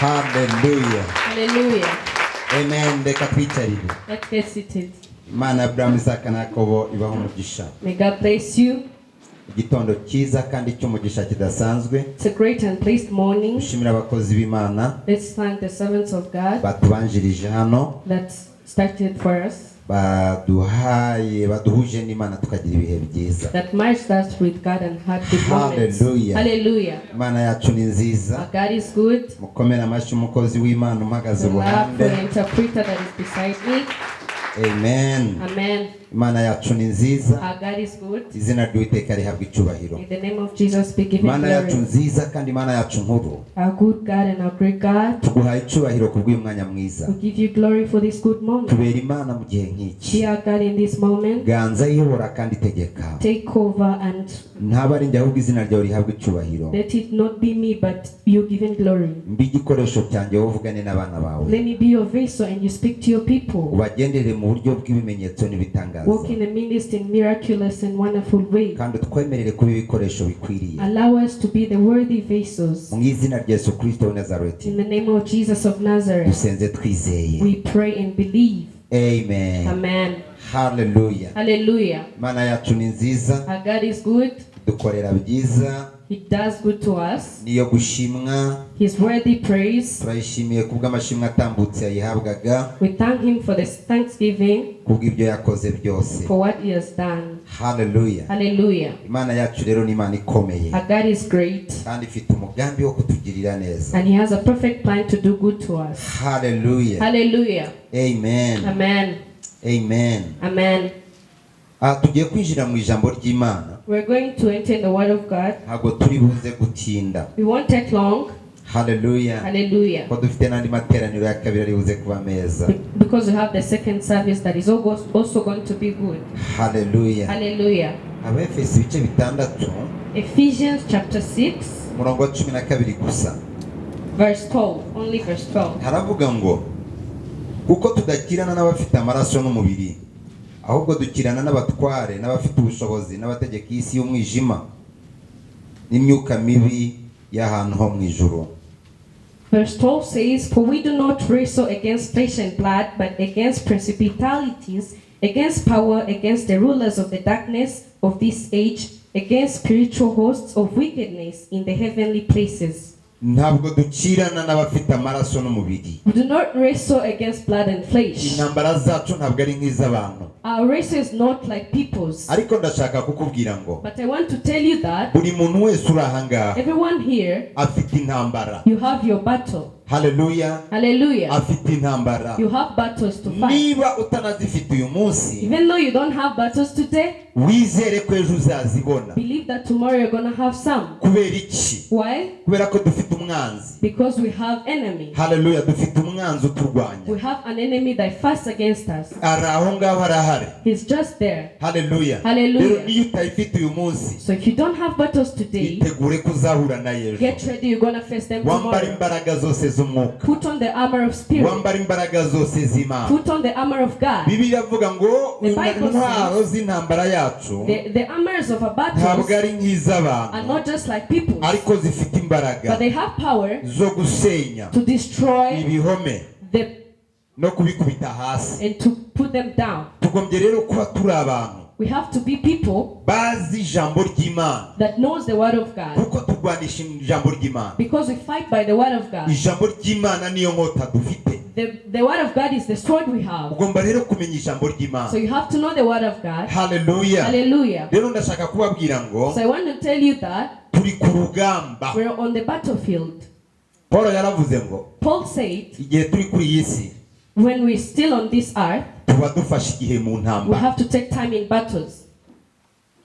Hallelujah. Hallelujah. Amen. Let's get seated. Mana Abraham Isaka na Yakobo ibaho umugisha. May God bless you. Igitondo cyiza kandi cy'umugisha kidasanzwe. It's a great and blessed morning. Dushimira abakozi b'Imana. Let's thank the servants of God batubanjirije hano. that started for us. Baduhuje n'Imana tukagira ibihe byiza. That merged us with God and had good moments. Hallelujah. Hallelujah. Imana yacu ni nziza. Our God is good. Mukomera amashyi umukozi w'Imana umagaze The love for uruhande. the interpreter that is beside me. Amen. Amen. Imana yacu ni nziza. Our God is good. Izina ry'Uwiteka rihabwa icyubahiro. In the name of Jesus be given Imana yacu glory. nziza kandi Imana yacu nkuru. Our good God and our great God, Tuguhaye icyubahiro kubw'uyu mwanya mwiza. we give you glory for this good moment. Tubera Imana mu gihe nk'iki. Be our God in this moment. Ganza yihora kandi tegeka. Take over and Ntaba ari njye ahubwo izina ryawe rihabwa icyubahiro. let it not be me but you given glory. Mbi igikoresho cyanjye wowe uvugane n'abana bawe. Let me be your vessel and you speak to your people. Ubagendere mu buryo bw'ibimenyetso n'ibitangaza. Walk in a ministry in miraculous and wonderful way. Kandi twemerere kuba ibikoresho bikwiriye. Allow us to be the worthy vessels. Mu izina rya Yesu Kristo wa Nazareti. In the name of Jesus of Nazareth, Dusenze twizeye. we pray and believe. Amen. Amen. Hallelujah. Hallelujah. Imana yacu ni nziza. Our God is good. Dukorera byiza. He does good to us. Niyo gushimwa. He's worthy praise. Turayishimiye kubw'amashimwe atambutse yayihabwaga. We thank him for this thanksgiving, Kubw'ibyo yakoze byose. for what he has done. Hallelujah. Hallelujah. Imana yacu rero ni Imana ikomeye. Our God is great Kandi ifite umugambi wo kutugirira neza. and he has a perfect plan to do good to us. Hallelujah. Hallelujah. Amen. Amen. Amen. Amen. Tugiye kwinjira mu ijambo ry'Imana. We're going to enter in the word of God. Ntabwo turi buze gutinda. We won't take long. Hallelujah. Hallelujah. Ko dufite n'andi materaniro ya kabiri ari buze kuba meza. Because we have the second service that is also going to be good. Hallelujah. Hallelujah. Abefesi ibice bitandatu. Ephesians chapter 6, Umurongo wa 12 gusa. verse 12. Only verse 12. Haravuga ngo kuko tudakirana n'abafite amaraso n'umubiri, ahubwo dukirana n'abatware n'abafite ubushobozi n'abategeka isi y'umwijima n'imyuka mibi y'ahantu ho mu ijuru. Verse 12 says, "For we do not wrestle against flesh and blood, but against principalities, against power, against the rulers of the darkness of this age, against spiritual hosts of wickedness in the heavenly places." Ntabwo dukirana n'abafite amaraso n'umubiri. We do not wrestle against blood and flesh. Intambara zacu ntabwo ari nk'iz'abantu. Our race is not like people's. Ariko ndashaka kukubwira ngo But I want to tell you that buri muntu wese uri aha ngaha everyone here, afite intambara. you have your battle. Hallelujah. Hallelujah. Afite intambara. You have battles to fight. Niba utanazifite uyu munsi, Even though you don't have battles today, wizere ko ejo uzazibona. believe that tomorrow you're going to have some. Kubera iki? Why? Kubera ko dufite umwanzi. Because we have enemy. Hallelujah. Dufite umwanzi uturwanya. We have an enemy that fights against us. Ari aho ngaho arahari. He's just there. Hallelujah. Hallelujah. Rero niyo utayifite uyu munsi, So if you don't have battles today, itegure kuzahura na ejo. get ready, you're going to face them Wambara tomorrow. imbaraga zose z'umwuka. Put on the armor of spirit. Wambara imbaraga zose z'Imana. Put on the armor of God. Bibiliya avuga ngo The Bible intwaro z'intambara yacu The armors of our ntabwo battles ari are nk'iz'abantu, not just like people, ariko zifite imbaraga but they have power zo gusenya to destroy ibihome no kubikubita hasi. and to put them down. Tugombye rero kuba turi abantu We have to be people bazi ijambo ry'Imana, that knows the word of God, kuko turwanisha ijambo ry'Imana. because we fight by the word of God. Ijambo ry'Imana niyo nkota dufite. The word of God is the sword we have. Ugomba rero kumenya ijambo So ry'Imana. you have to know the word of God. Hallelujah. Hallelujah. Rero ndashaka kubabwira ngo So I want to tell you that turi ku rugamba. we're on the battlefield. Paul yaravuze ngo Paul said, igihe turi kuri iyi si when we're still on this earth, tuba dufashe igihe mu we ntambara. have to take time in battles.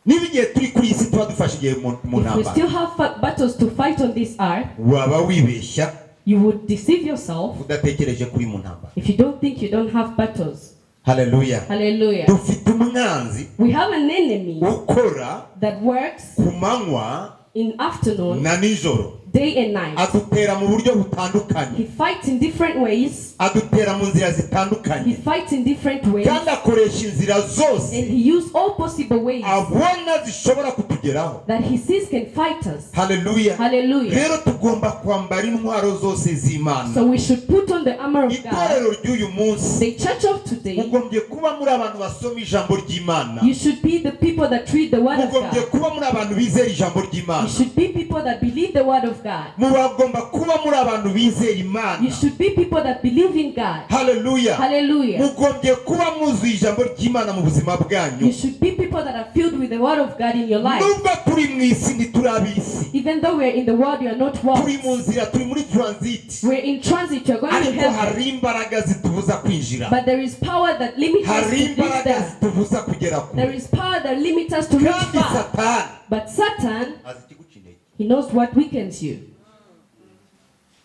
Niba igihe turi kuri iyi si tuba dufashe igihe mu If we ntambara, still have battles to fight on this earth, waba wibeshya you would deceive yourself udatekereje kuri mu ntambara. if you don't think you don't have battles. Hallelujah. Hallelujah. Dufite umwanzi We have an enemy ukora that works ku manywa in afternoon, na nijoro. day and night. adutera mu buryo butandukanye, He fights in different ways. adutera mu nzira He zitandukanye, fights in different ways. kandi akoresha inzira zose And he used all possible ways abona zishobora kutugeraho. that he sees can fight us. Haleluya. Hallelujah. Rero tugomba kwambara intwaro zose z'Imana. So we should put on the armor of God. Itorero ry'uyu munsi The church of today, mugombye kuba muri abantu basoma ijambo ry'Imana, you should be the people that read the word of mugombye God. kuba muri abantu bizera ijambo You ry'Imana, should be people that believe the word of God. mubagomba kuba muri abantu bizera Imana. You should be people that believe in God. Haleluya. Hallelujah. mugombye kuba mwuzuye ijambo ry'Imana mu buzima bwanyu. You should be people that are filled with the word of God in your life. Nubwo turi mu isi ntituri ab'isi, Even though we're in the world, you are not turi walked. mu nzira, turi muri transit, We're in transit, you're going to ariko heaven. hari imbaraga zitubuza kwinjira, But there is power that limits us hari to reach imbaraga there. zitubuza kugera There kure. is power that limits us to reach Kandi far. Satani But Satan, azi ikiguca intege. he knows what weakens you.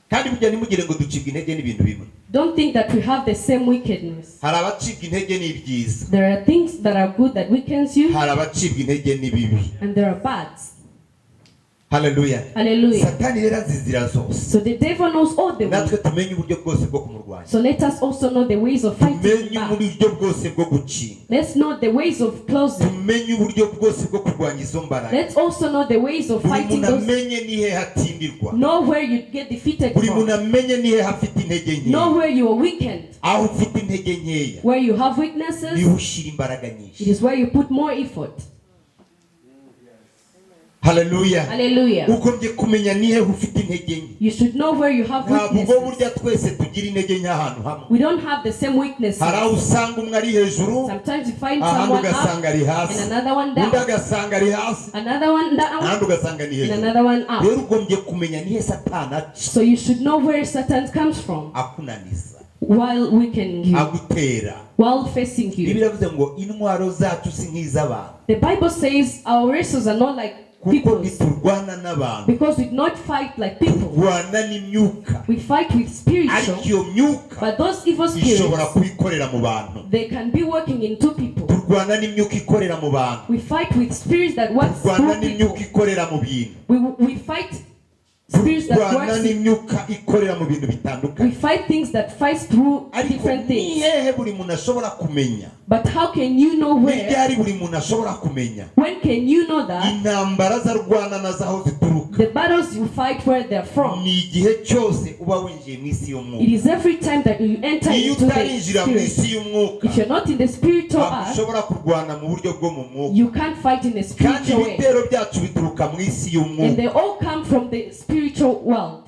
Kandi burya ntimugire ngo ducibwa intege n'ibintu bimwe. Don't think that we have the same wickedness. Hari abacibwa intege n'ibyiza, There are things that are good that weakens you, hari abacibwa intege n'ibibi. and there are bads. Haleluya. Hallelujah. Satani rero azi inzira zose, So the devil knows all the natwe ways. tumenye uburyo bwose bwo kumurwanya, So let us also know the ways of fighting tumenye back. uburyo bwose bwo gukinga, Let's know the ways of closing. tumenye uburyo bwose bwo kurwanya izo mbaraga. Let's also know the ways of Buri fighting muntu those. amenye nihe hatindirwa, Know where you get defeated buri muntu from. amenye nihe hafite intege Know nkeya. where you are weakened. Aho ufite intege nkeya Where you have niho weaknesses, ushyira imbaraga it nyinshi. is where you put more effort. Haleluya. Hallelujah. ugombye kumenya nihe ufite intege nke. You should know where you have Ntabwo weaknesses. burya twese tugira intege nke ahantu hamwe. We don't have the same weaknesses. Hari aho usanga umwe ari hejuru, Sometimes you find ahandi someone up ugasanga ari and hasi, another one undi down. agasanga ari hasi, Another one down ahandi ugasanga ni and hejuru. another one up. Rero ugombye kumenya nihe Satani aca So you should know where Satan comes from akunaniza, while weakening you, agutera. while facing Bibiliya you. iravuze ngo intwaro zacu si nk'iz'abantu, The Bible says our wrestles are not like kuko people's, ntiturwana n'abantu, because we do not fight like people. turwana n'imyuka. We fight with spiritual, Ariko iyo myuka but those evil ishobora spirits, kubikorera mu bantu. they can be working in two people. Turwana n'imyuka ikorera mu bantu, We fight with spirits that work turwana through people. n'imyuka ikorera mu bintu, We fight spirits that turwana work. n'imyuka ikorera mu bintu We bitandukanye. fight things that fight through Ariko different ni things. hehe buri muntu ashobora kumenya? But how can you know Ni where? ryari buri muntu ashobora kumenya When can you know that? intambara zarwana nazo aho zituruka? The battles you fight where they're from. Ni igihe cyose uba winjiye mu isi It y'umwuka. is every time that you enter Iyo into the utarinjira mu spirit. isi y'umwuka, If you're not in the spiritual ntabwo earth, ushobora kurwana mu buryo bwo mu mwuka. you can't fight in the Kandi spiritual way. ibitero byacu bituruka mu isi And y'umwuka. they all come from the spiritual world.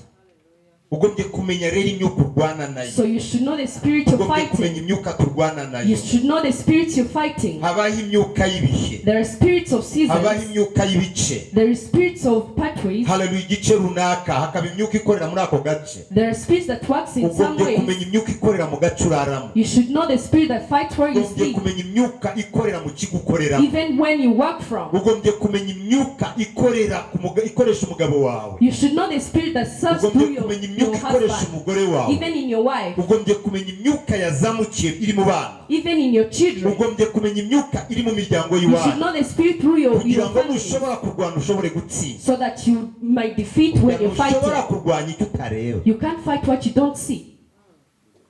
Ugombye kumenya rero imyuka urwana nayo, So you should know the spirit you're ugombye kumenya fighting. imyuka turwana You nayo. should know the spirits you're fighting. Habaho imyuka y'ibihe, There are spirits of habaho seasons. imyuka y'ibice. There is spirits of pathways. Haleluya. Igice runaka hakaba imyuka ikorera muri ako gace. There are spirits that works in some Ugombye kumenya ways. imyuka ikorera mu gace uraramo, You should know the spirit that fights where you ugombye sleep. kumenya imyuka ikorera mu kigo ukoreramo, Even when you work from. ugombye kumenya imyuka ikoresha umugabo wawe, You should know the spirit that serves ugombye through kumenya your imyuka ikoresha husband. umugore wawe, Even in your wife. ugombye kumenya imyuka yazamukiye iri mu bana, Even in your children. ugombye kumenya imyuka iri mu miryango You should y'iwanyu, know the spirit through your kugira ngo family. nushobora kurwana ushobore gutsinda. So that you might defeat when you're Ntushobora fighting. kurwanya icyo utareba You can't fight what you don't see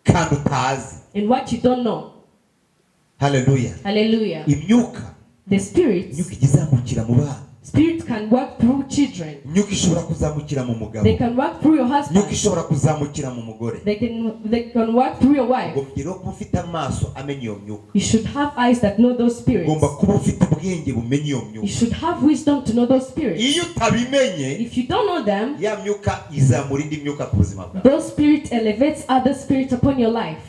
kandi utazi. and what you don't know. Haleluya. Hallelujah. Imyuka The spirits, imyuka igizamukira mu bana, spirits can work through children. imyuka ishobora kuzamukira mu mugabo, They can work through your imyuka husband. ishobora kuzamukira mu mugore. They can work through your wife. Ugomba rero kuba ufite amaso amenya iyo myuka, You should have eyes that know those spirits. ugomba kuba ufite ubwenge bumenya iyo You myuka. should have wisdom to know those spirits. Iyo utabimenye, If you don't know them, ya myuka izamura indi myuka ku buzima bwawe. those spirits elevates other spirits upon your life.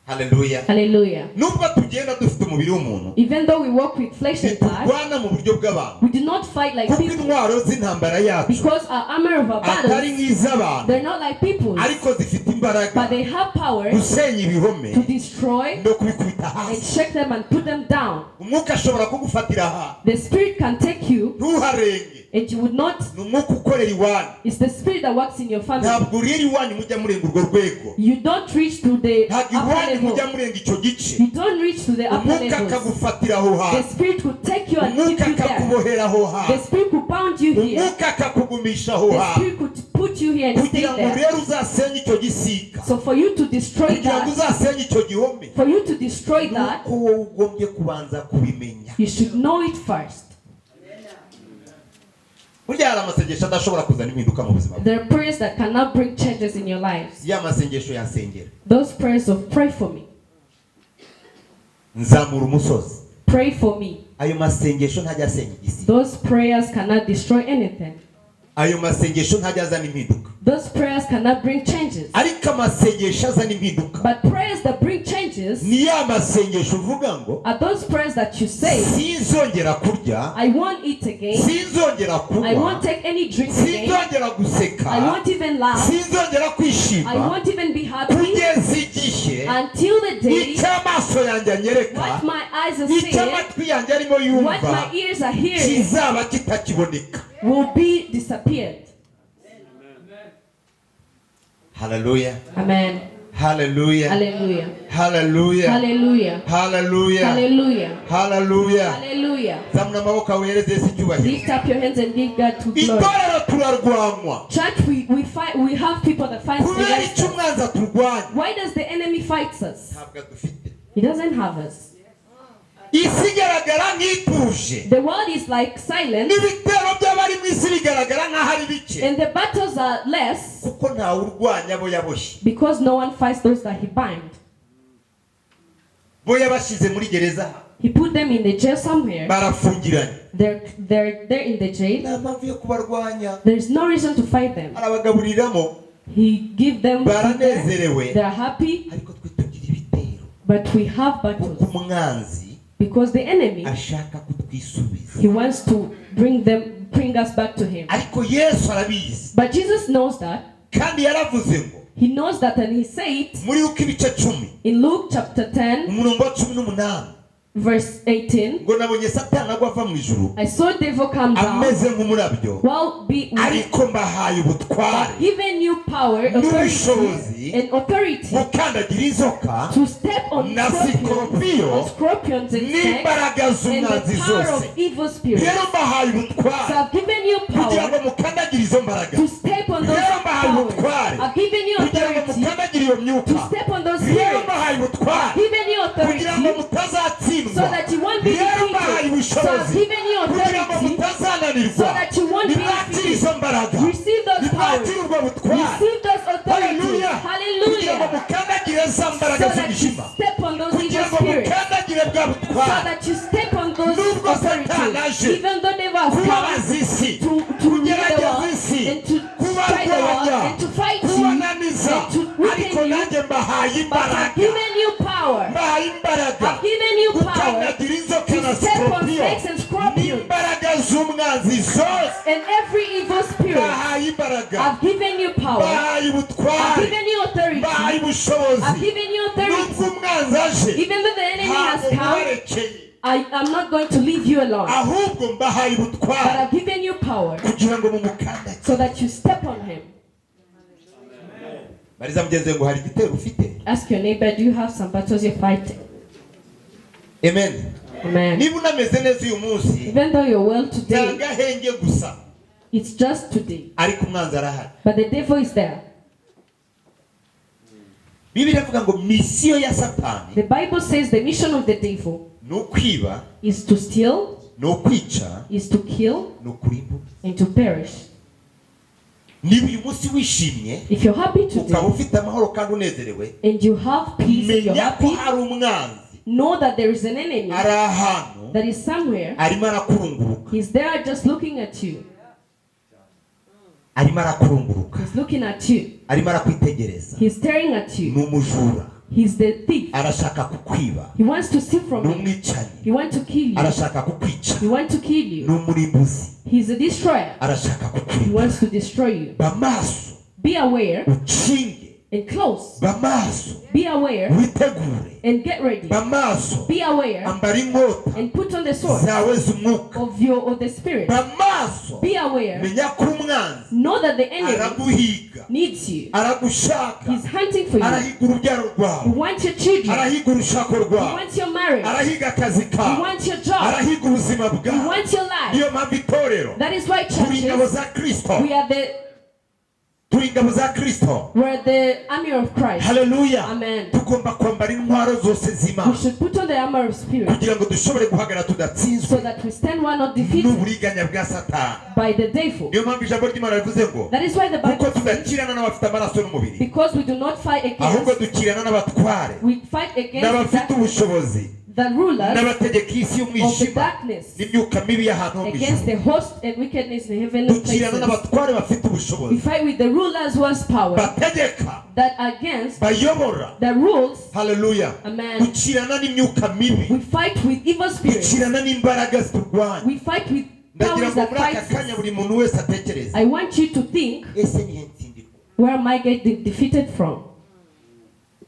Haleluya. Hallelujah. Nubwo tugenda dufite umubiri w'umuntu, Even though we walk with flesh and blood, ntiturwana mu buryo bw'abantu, we do not fight like kuko people. intwaro z'intambara yacu Because our armor of our atari battles, nk'iz'abantu, they're not like people's, ariko zifite imbaraga but they have power gusenya ibihome to destroy no kubikubita and hasi. shake them and put them down. Umwuka ashobora kugufatira aha The spirit can take you ntuharenge, and you would not. Numwuka ukorera iwanyu. It's the spirit that works in your family. Ntabwo rero iwanyu mujya murenga urwo rwego. You don't reach to the Ntabwo upper iwanyu level. mujya murenga icyo gice. You don't reach to the upper Umwuka levels. akagufatira aho The hantu. spirit will take you and keep Umwuka you there. akakubohera aho The hantu. spirit will bound you here. Umwuka akakugumisha aho The hantu. spirit could put you here and stay Kugira ngo there. rero uzasenye icyo gisika. So for you to destroy Kugira ngo that, uzasenye icyo gihome. for you to destroy that, Nuko wowe ugombye kubanza kubimenya. you should know it first. Burya hari amasengesho adashobora kuzana impinduka mu buzima. There are prayers that cannot bring changes in your lives. Ya masengesho yansengera. Those prayers of pray for me, Nzamura umusozi. pray for me. Ayo masengesho ntajya asenya igisi. Those prayers cannot destroy anything. Ayo masengesho ntajya azana impinduka. Those prayers cannot bring changes. Ariko amasengesho azana impinduka. But prayers that bring changes Ni ya masengesho uvuga ngo are those prayers that you say, sinzongera kurya, I won't eat again, sinzongera I won't kunywa, take any drink again, sinzongera I guseka, won't even laugh, sinzongera I kwishima, won't even be happy kugeza igihe until the day icyo amaso yanjye anyereka, what my eyes are icyo seeing, amatwi yanjye arimo what yumva my ears are hearing kizaba kitakiboneka. will be disappeared. Hallelujah. Amen. Hallelujah. Hallelujah. Hallelujah. Hallelujah. Hallelujah. Hallelujah. Hallelujah. Hallelujah. Zamuna amaboko wereze Yesu icyubahiro. Lift up your hands and give God to glory. Itorero turarwanwa. Church, we have people that fight Kubera against icyo us. umwanzi aturwanya. Why does the enemy fight us? Ntabwo adufite. He doesn't have us. Isi igaragara nk'ituje. The world is like silent, N'ibitero by'abari mu isi bigaragara nk'aho ari bike. and the battles are less Kuko ntawe urwanya abo yaboshye. because no one fights those that he bind. Bo yabashyize muri gereza. He put them in the jail somewhere. Barafungiranye. They're in the jail. Nta mpamvu yo kubarwanya. There's no reason to fight them. Arabagaburiramo. He give them food there. Baranezerewe. They're happy, Ariko twe tugira ibitero. but we have Kuko battles umwanzi because the enemy, ashaka kutwisubiza. he wants to bring us back to him. Ariko Yesu arabizi. But Jesus knows that. Kandi yaravuze ngo He knows that, and he said muri Luka ibice 10 in Luke chapter 10, umurongo wa 18 verse 18, ngo nabonye Satani agwa ava mu ijuru I saw devil come down ameze nk'umurabyo while ariko mbahaye ubutware given you power, authority, and authority gukandagira inzoka to step on na scorpions and snakes n'imbaraga and z'umwanzi the power zose. of evil spirits. Rero mbahaye So ubutware I've given you kugira ngo power mukandagire izo mbaraga. to step on those Rero mbahaye powers. ubutware I've given you kugira ngo authority mukandagire iyo to myuka. step on those Rero spirits. mbahaye ubutware I've given you kugira ngo authority mutazatsindwa. so that you won't be Rero mbahaye defeated. So I've ubushobozi given you kugira ngo authority mutazananirwa. so that you won't be Nimwakire izo defeated. mbaraga. Receive those powers. Nimwakire ubwo butware. Receive those authorities. Hallelujah. Kugira ngo Hallelujah. mukandagire za So mbaraga that you z'umwijima. step on those Kugira evil ngo spirits. mukandagire bwa So butware. that you step on those Nubwo Satani authorities. aje Even though they were kubabaza isi, to rule the kugerageza world isi, and to strike the world kubarwanya, and to fight you, kubananiza, and to ariko weaken you. nanjye mbahaye But I've imbaraga. given you power. Mbahaye imbaraga. I've given you power Gukandagira inzoka na to step on scorpion. snakes and scorpions N'imbaraga z'umwanzi zose. and every evil spirit. Mbahaye imbaraga. I've given you power. Mbahaye I've ubutware. given you authority. Mbahaye I've ubushobozi. given you Nubwo authority. umwanzi aje, Even though the enemy has ntabwo come, mubarekeye. I'm not going to leave you alone. Ahubwo mbahaye But ubutware I've given you power kugira ngo mumukandage. so that you step on him. Bariza mugenzi ngo hari igitero ufite. Ask your neighbor, do you have some battles you're fighting? Amen. Amen. Niba unameze neza uyu munsi, Even though you're well today, cyangwa henge gusa, it's just today. ariko umwanzi arahari. But the devil is there. Bibiliya ivuga ngo misiyo ya Satani The Bible says the mission of the devil ni ukwiba, is to steal, ni ukwica, is to kill, ni ukurimbura. and to perish. Niba uyu munsi wishimye, If you're happy ukaba today ufite amahoro kandi unezerewe, and you have peace and you're menya ko happy, hari umwanzi know that there is an enemy ari ahantu that is somewhere. arimo arakurunguruka, He's there just looking at you. arimo arakurunguruka, He's looking at you. arimo arakwitegereza. He's staring at Ni you. umujura, He's the thief. arashaka kukwiba. He wants to steal from Ni you. umwicanyi, He wants to kill you. arashaka kukwica. He wants to kill Ni you. umurimbuzi, He's a destroyer. arashaka He kukwiba. wants to destroy you. Ba maso Be aware ukinge and close. bamaso Be aware witegure and get ready. bamaso Be aware ambara inkota and put on the sword zawe z'umwuka of the spirit. bamaso Be aware. menya ko umwanzi Know that the enemy araguhiga needs you. aragushaka He's hunting for you. arahiga urubyaro He rwawe wants your children. arahiga urushako He rwawe wants your marriage. arahiga akazi He kawe wants your job. arahiga ubuzima He bwawe wants your life. niyo mpamvu itorero That is why turi ingabo churches, za kristo we are the army of Christ. haleluya Amen. tugomba kwambara intwaro zose We z'imana should put on the armor of spirit kugira ngo dushobore guhagarara so tudatsinzwe that we stand one not defeated n'uburiganya bwa satani by the devil. niyo mpamvu ijambo ry'imana rivuze ngo That is why the kuko Bible says, tudakirana n'abafite amaraso n'umubiri because we do not fight ahubwo against, dukirana n'abatware we fight against n'abafite ubushobozi the rulers n'abategeka isi of the y'umwijima darkness, n'imyuka mibi y'ahantu ho mu against ijuru the host and wickedness in heavenly dukirana places. n'abatware bafite We ubushobozi fight with the rulers who has power bategeka that against bayobora the rules. haleluya Amen. dukirana n'imyuka mibi We fight with evil spirits. dukirana n'imbaraga ziturwanya We fight with ndagira powers ngo that muri aka fight kanya us. buri muntu wese atekereze I want you to think, ese nihe nsindirwa where am I getting defeated from?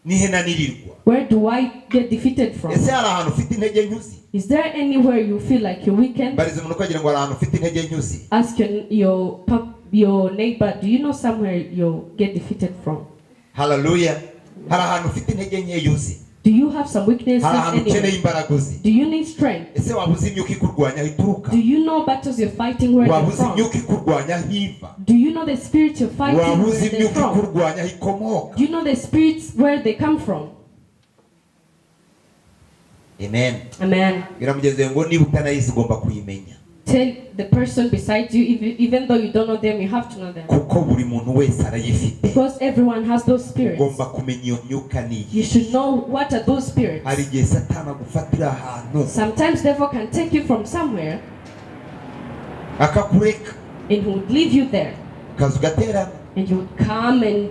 nihe nanirirwa Where do I get defeated from? ese hari ahantu ufite intege nyuzi Is there anywhere you feel like you're weakened? mbariza umuntu ukagira ngo hari ahantu ufite intege nyuzi Ask your neighbor, do you know somewhere you get defeated from? haleluya hari ahantu ufite intege nke uzi Do you have some weaknesses hari ahantu ukeneye anywhere? imbaraga uzi Do you need strength? ese waba uzi imyuka ikurwanya aho ituruka Do you know battles you're fighting where waba they're uzi from? imyuka ikurwanya aho iva Do you know the spirits you're fighting waba where uzi they're imyuka from? ikurwanya aho ikomoka Do you know the spirits where they come from? amen Amen. biramugeze ngo niba utanayizi ugomba kuyimenya Tell the person beside you, even though you don't know them, you have to know them. kuko buri muntu wese arayifite Because everyone has those spirits. ugomba kumenya iyo myuka niyi You should know what are those spirits. hari igihe satani agufatira ahantu Sometimes devil can take you from somewhere akakureka and he would leave you there. kaza ugaterana And you would come and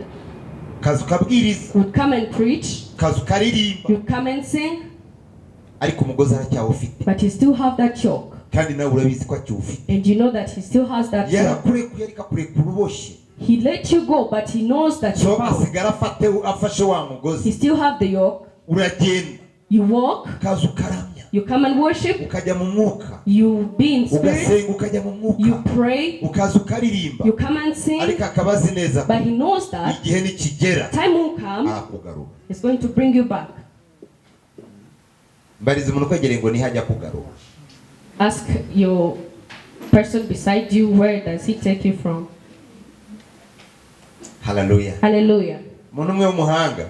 kaza ukabwiriza you would come and preach. kaza ukaririmba You would come and sing. ariko umugozi aracyawufite But you still have that yoke. kandi nawe urabizi ko akiwufite And you know that he still has that yoke. yarakurekuye ariko akurekura uboshye He let you go, but he knows that so you're bound. asigara afashe wa mugozi He still have the yoke. uragenda You walk. kaza ukaramya You come and worship. ukajya mu mwuka You be in spirit. ugasenga ukajya mu You mwuka pray. ukaza ukaririmba You come and sing. ariko akaba azi neza ko But he knows that igihe nikigera time will come. arakugarura He's going to bring you back. mbariza umuntu ukwegereye ngo nihajya kugarura Ask your person beside you, where does he take you from? haleluya Hallelujah. umuntu umwe w'umuhanga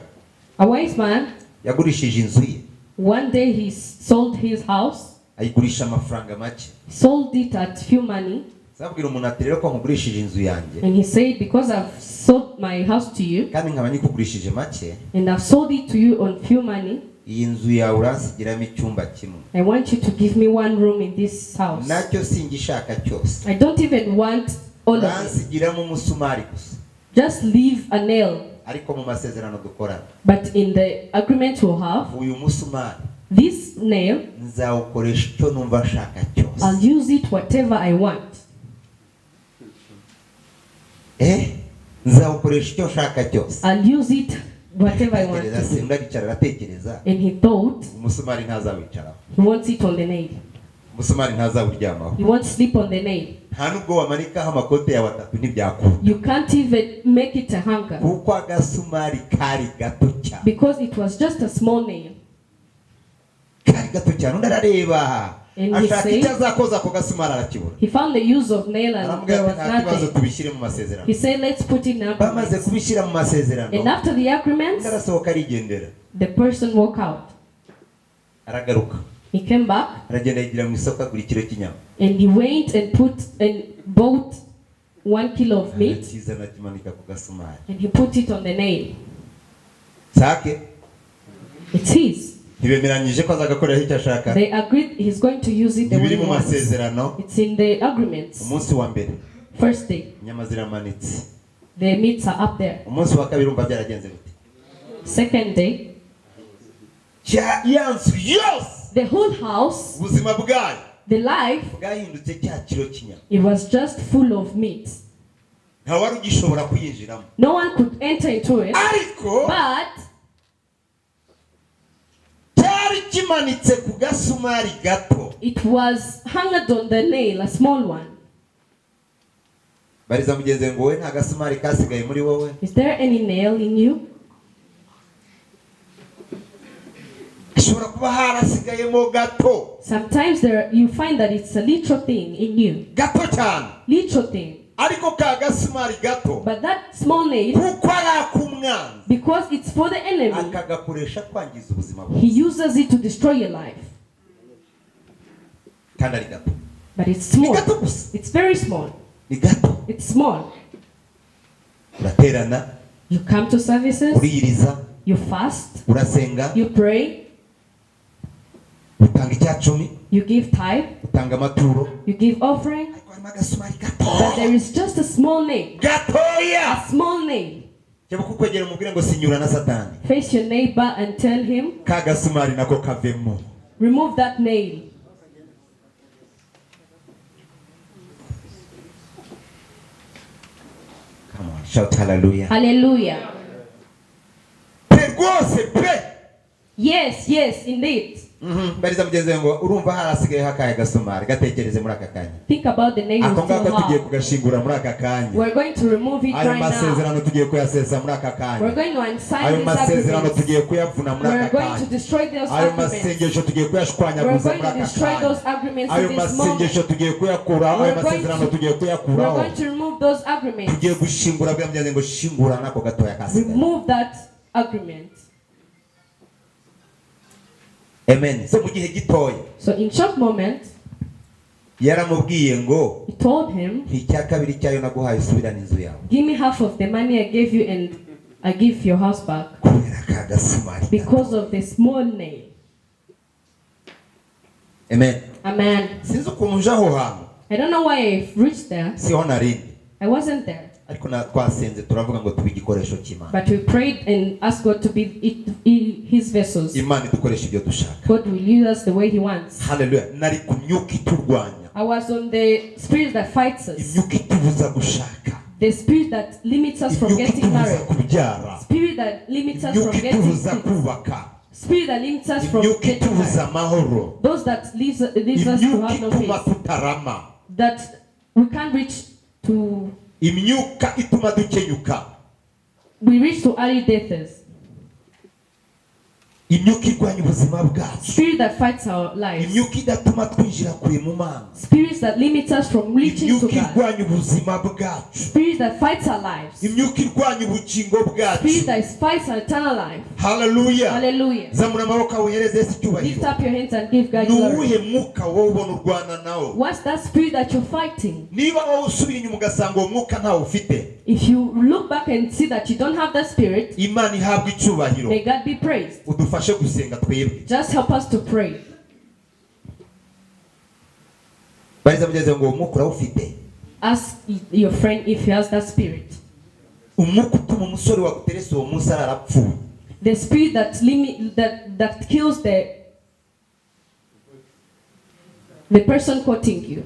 A wise man, yagurishije inzu ye one day he sold his house, ayigurisha amafaranga make sold it at few money, zabwira umuntu ati rero ko nkugurishije inzu yanjye and he said, because I've sold my house to you, kandi nkaba nyikugurishije make and I've sold it to you on few money, iyi nzu yawe uransigiramo icyumba kimwe I want you to give me one room in this house. nacyo singishaka cyose I don't even want all of it. uransigiramo umusumari gusa Just leave a nail. ariko mu masezerano dukorana But in the agreement we'll have, uyu musumari this nail, nzawukoresha icyo numva nshaka cyose I'll use it whatever I want. nzawukoresha icyo nshaka cyose I'll use it whatever I want Tekereza, to do. Simba aricara aratekereza And he thought umusumari ntazawicaraho he won't sit on the nail. umusumari ntazawuryamaho He won't sleep on the nail. nta nubwo wamanikaho amakote yawe atatu ntibyakunda You can't even make it a hanger kuko agasumari kari gato cyane because it was just a small nail. kari gato cyane undi arareba And he ashaka said- icyo azakoza ako gasumari arakibura He found the use of nail and aramubwira there ati was nta kibazo nothing. tubishyire mu masezerano He said, let's put in bamaze agreements. kubishyira mu masezerano And after the agreements, undi arasohoka arigendera the person walked out. aragaruka He came back aragenda yigira mu isoko agura ikiro cy'inyama and he went and bought 1 kilo of meat arakizana akimanika ku gasumari and he put it on the nail. sake It's his. ntibemeranyije ko azagakoreraho icyo ashaka They agreed he's going to use it the way ntibiri he mu wants. masezerano It's in the agreements. umunsi wa mbere First day, inyama ziramanitse the meats are up there. umunsi wa kabiri umva byaragenze gute Second day, ya nzu yose the whole house, ubuzima bwayo the life, bwahindutse cya kiro cy'inyama it was just full of meat. nta wari ugishobora kuyinjiramo. No one could enter into it. Ariko But cyari kimanitse ku gasumari gato. it was hung on the nail, a small one. Bariza mugenzi ngo we nta gasumari kasigaye muri wowe. Is there any nail in you? Ashobora kuba harasigayemo gato. Sometimes you find that it's a little thing in you. Gato cyane. Little thing. Ariko ka gasumari gato. But that small nail, kuko ari akumwanzi, because it's for the enemy, akagakoresha kwangiza ubuzima bwawe. he uses it to destroy your life. Kandi ari gato. But it's small. Ni gato gusa. It's very small. Ni gato. It's small. Uraterana, You come to services, uriyiriza, you fast, urasenga, you pray, utanga icyacumi, you give tithe, utanga amaturo. you give offering. Ariko harimo agasumari gato. But there is just a small nail. Gatoya. A small nail. Cyangwa kukwegera umubwire ngo sinyura na Satani. Face your neighbor and tell him, Ka gasumari nako kavemo. remove that nail. Come on, shout hallelujah. Hallelujah. Pe rwose pe. Yes, yes, indeed. Bariza mugenzi ngo urumva harasigaye hakaye gasumari, gatekereze muri aka kanya. Think about the nail you Ako still ngako tugiye have. kugashingura muri aka kanya. We're going to remove it Ayo right now. masezerano tugiye kuyasesa muri aka We're kanya. going to unsign Ayo these masezerano agreements. tugiye kuyavuna muri We're aka going to kanya. destroy those Ayo agreements. masengesho tugiye We're kuyashwanyaguza going muri to aka destroy those kanya. agreements Ayo at this masengesho moment. tugiye kuyakuraho, ayo We're going masezerano to- tugiye We're kuyakuraho. going to remove those agreements. Tugiye gushingura bwa mugezi ngo shingura nako gatoya kasigaye. Remove that agreement. Amen. So mu gihe gitoya So in short moment, yaramubwiye ngo he told him, icya kabiri cyayo naguhaye usubirane inzu yawe. give me half of the money I gave you and I give your house back Kubera ka gasumari. because of the small nail. Amen. Amen. Sinzi ukuntu nje aho hantu. I don't know why I reached there. Siho narindi. I wasn't there. Ariko na twasenze turavuga ngo tube igikoresho cy'Imana. But we prayed and asked God to be his vessels. Imana idukoresha ibyo dushaka. God will use us the way he wants. Hallelujah. Nari ku myuka iturwanya. I was on the spirit that fights us. Imyuka itubuza gushaka. The spirit that limits us from Imyuka getting itubuza married. kubyara. Spirit that limits us from Imyuka getting itubuza kids. kubaka. Spirit that limits us from Imyuka getting itubuza married. amahoro. Those that leaves us to Imyuka have no ituma peace. tutarama. That we can't reach to, Imyuka ituma dukenyuka. we reach to early deaths. Imyuka irwanya ubuzima bwacu. Spirit that fights our lives. Imyuka idatuma twinjira kure mu Mana. Spirits that limits us from reaching to Imyuka God. irwanya ubuzima bwacu. Spirit that fights our lives. Imyuka irwanya ubugingo Spirit bwacu. that fights our eternal life. Hallelujah. Hallelujah. Zamura amaboko uhereze Yesu Lift icyubahiro. up your hands and give God Ni glory. uwuhe mwuka wowe ubona urwana nawo? What's that spirit that you're fighting? Niba wowe usubira inyuma ugasanga uwo mwuka ntawo ufite, If you look back and see that you don't have that spirit, Imana ihabwa icyubahiro. may God be praised. Udufashe gusenga twebwe. Just help us to pray. Bariza mugeze ngo uwo mwuka urawufite. Ask your friend if he has that spirit. Umwuka utuma umusore waguterese uwo munsi arapfuye. The spirit that kills the person quoting you.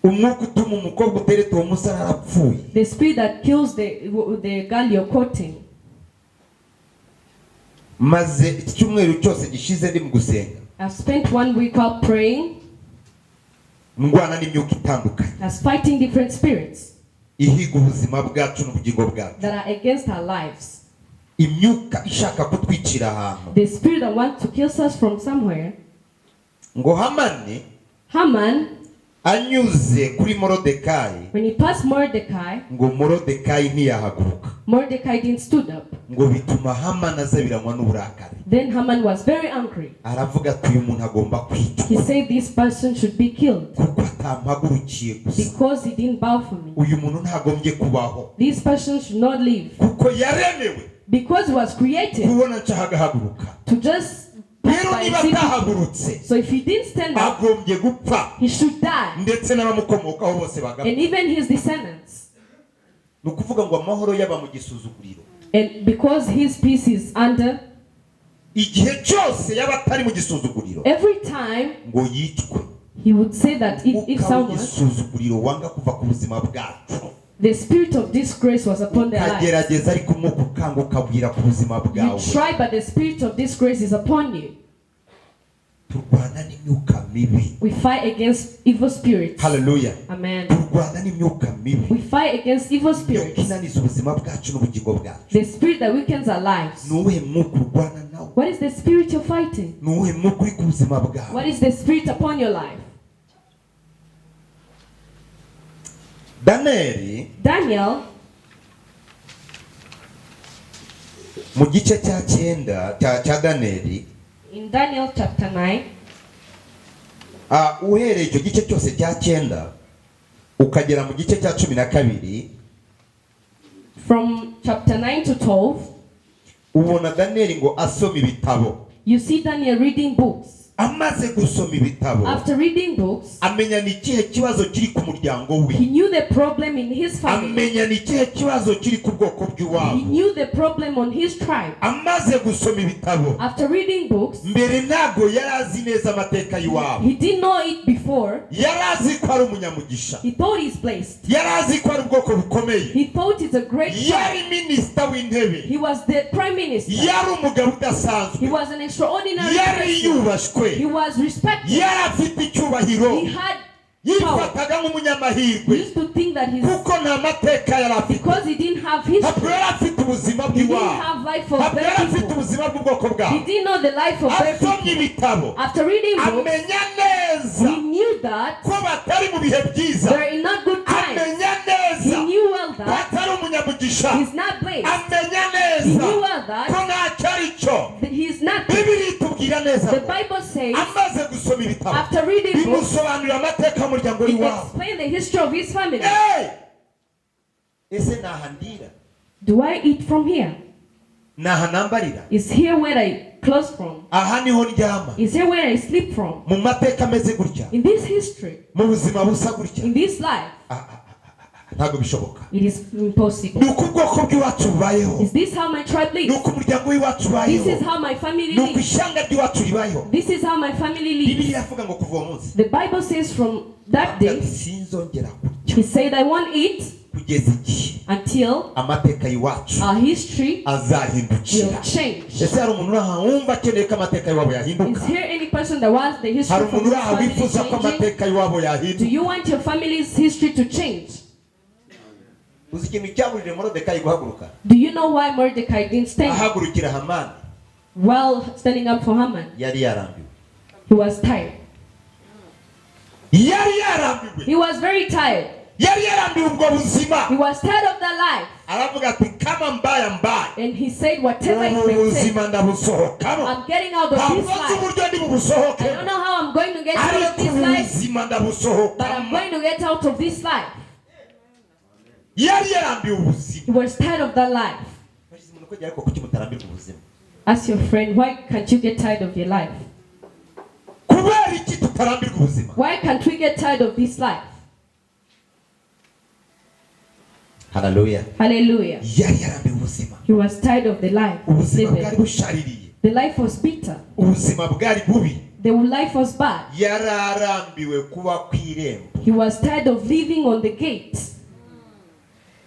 Umwuka utuma umukobwa uteretse uwo munsi arapfuye. The spirit that kills the girl you're quoting. Maze iki cyumweru cyose gishize ndi mu gusenga. I've spent 1 week out praying. Ndwana n'imyuka itandukanye. I was fighting different spirits Ihiga ubuzima bwacu n'ubugingo bwacu. that are against our lives. Imyuka ishaka kutwicira ahantu. The spirit that wants to kill us from somewhere. Ngo Hamani Haman, anyuze kuri Morodekayi, when he passed Mordecai, ngo Morodekayi ntiyahaguruka. Mordecai didn't stood up. Ngo bituma Hamani azabiranywa n'uburakari. Then Haman was very angry. Aravuga ati uyu muntu agomba kwicwa. He said this person should be killed Kuko atampagurukiye gusa. because he didn't bow for me. Uyu muntu ntagombye kubaho. This person should not live Kuko yaremewe because he was created kubona nshaka agahaguruka. to just pass Rero by niba and see people. atahagurutse So if he didn't stand up, agombye gupfa, he should die. ndetse n'abamukomokaho bose bagapfa. And even his descendants. Ni ukuvuga ngo amahoro yaba mu gisuzuguriro. And because his peace is under, Igihe cyose yaba atari mu gisuzuguriro every time ngo yicwe. he would say that if Mwuka someone, w'igisuzuguriro wanga kuva ku buzima bwacu. The spirit of disgrace was upon their lives. ukagerageza ariko umwuka ukanga ukabwira ku buzima You bwawe. try, but the spirit of disgrace is upon you. Turwana n'imyuka mibi. We fight against evil spirits. Hallelujah. Amen. Turwana n'imyuka mibi. We fight against evil Imyuka spirits. inaniza ubuzima bwacu n'ubugingo bwacu. The spirit that weakens our lives. Ni uwuhe mwuka urwana nawo? What is the spirit you're fighting? Ni uwuhe mwuka uri ku buzima bwawe? What is the spirit upon your life? Daniel, mu gice cya 9 cya Daniyeli, in Daniel chapter 9, uhereye icyo gice cyose cya 9 ukagera mu gice cya 12, from chapter 9 to 12, ubona Daniyeli ngo asoma ibitabo. you see Daniel reading books. Amaze gusoma ibitabo, After reading books, amenya ni ikihe kibazo kiri ku muryango we. he knew the problem in his family. Amenya ni ikihe kibazo kiri ku bwoko He bw'iwabo. knew the problem on his tribe. Amaze gusoma ibitabo, After reading books, mbere ntabwo yari azi neza amateka y'iwabo. he didn't know it before. Yari azi ko ari umunyamugisha. He thought he's blessed. Yari azi ko ari ubwoko bukomeye. He thought it's a great Yari tribe. minisita w'intebe. He was the prime minister. Yari umugabo He udasanzwe. was an extraordinary Yari person. yubashwe. He was respected. Yari afite icyubahiro. He had power. Yifataga He nk'umunyamahirwe used to think that he's, kuko nta mateka yari afite. because he didn't have history, Ntabwo yari afite ubuzima he didn't bw'iwabo. have life of Ntabwo yari their afite people. ubuzima bw'ubwoko He bwabo. didn't know the life of their Asomye people. ibitabo, After reading books, amenya neza he knew that ko batari mu bihe byiza. they're in not good times. Amenya He neza knew well ko that atari umunyamugisha. he's not blessed. Amenya He neza knew well ko that ntacyo ari cyo. he's not. Bibiri itubwira neza The ngo Bible says, amaze gusoma ibitabo, after reading books, bimusobanurira amateka y'umuryango it w'iwabo. explains the history of his family. Ese nahandira, Do I eat from here? nahanambarira, Is here where I close from? aha niho ndyama. Is here where I sleep from? Mu mateka ameze gutya, In this history, mu buzima busa gutya, in this life, ntabwo bishoboka. it is impossible. Ni uko ubwoko bw'iwacu bubayeho. Is this how my tribe Ni lives? uko umuryango w'iwacu This is ubayeho. how my family Ni uko lives. ishyanga ry'iwacu ribayeho. This is how my family lives. Bibiliya iravuga ngo kuva uwo munsi The Bible says from that day, sinzongera kurya he said, I won't eat kugeza igihe until amateka y'iwacu our history azahindukira. will change. Ese hari umuntu uri aha wumva akeneye ko amateka y'iwabo Is yahinduka? there any person that wants the Hari history umuntu from uri his aha family wifuza ko changing? amateka y'iwabo Do yahinduka? you want your family's history to change? Uzi ikintu cyaburije Moridekayi guhaguruka? Do you know why Mordecai didn't stand Ahagurukira Hamani, while standing up for Haman? yari yarambiwe. He was tired. Yari yarambiwe. He was very tired. Yari yarambiwe ubwo buzima. He was tired of that life. Aravuga ati kama mbaya mbaya, And he said, whatever it ubu may take, buzima ndabusohokamo. I'm getting out of Ntabwo this nzi life. uburyo ndi I don't bubusohokemo, know how I'm going to get out of ariko this ubu life, buzima but I'm ndabusohokamo. going to get out of this life. Yari yarambiwe ubuzima. He was tired of that life. Bashyize umuntu kwegera ariko kuki mutarambirwa ubuzima? Ask your friend, why can't you get tired of your life? Kubera iki tutarambirwa ubuzima? Why can't we get tired of this life? Hallelujah. Hallelujah. Yari yarambiwe ubuzima. He was tired of the life. Ubuzima bwari living. bushaririye. The life was bitter. Ubuzima bwari bubi. The life was bad. Yararambiwe kuba ku irembo. He was tired of living on the gate.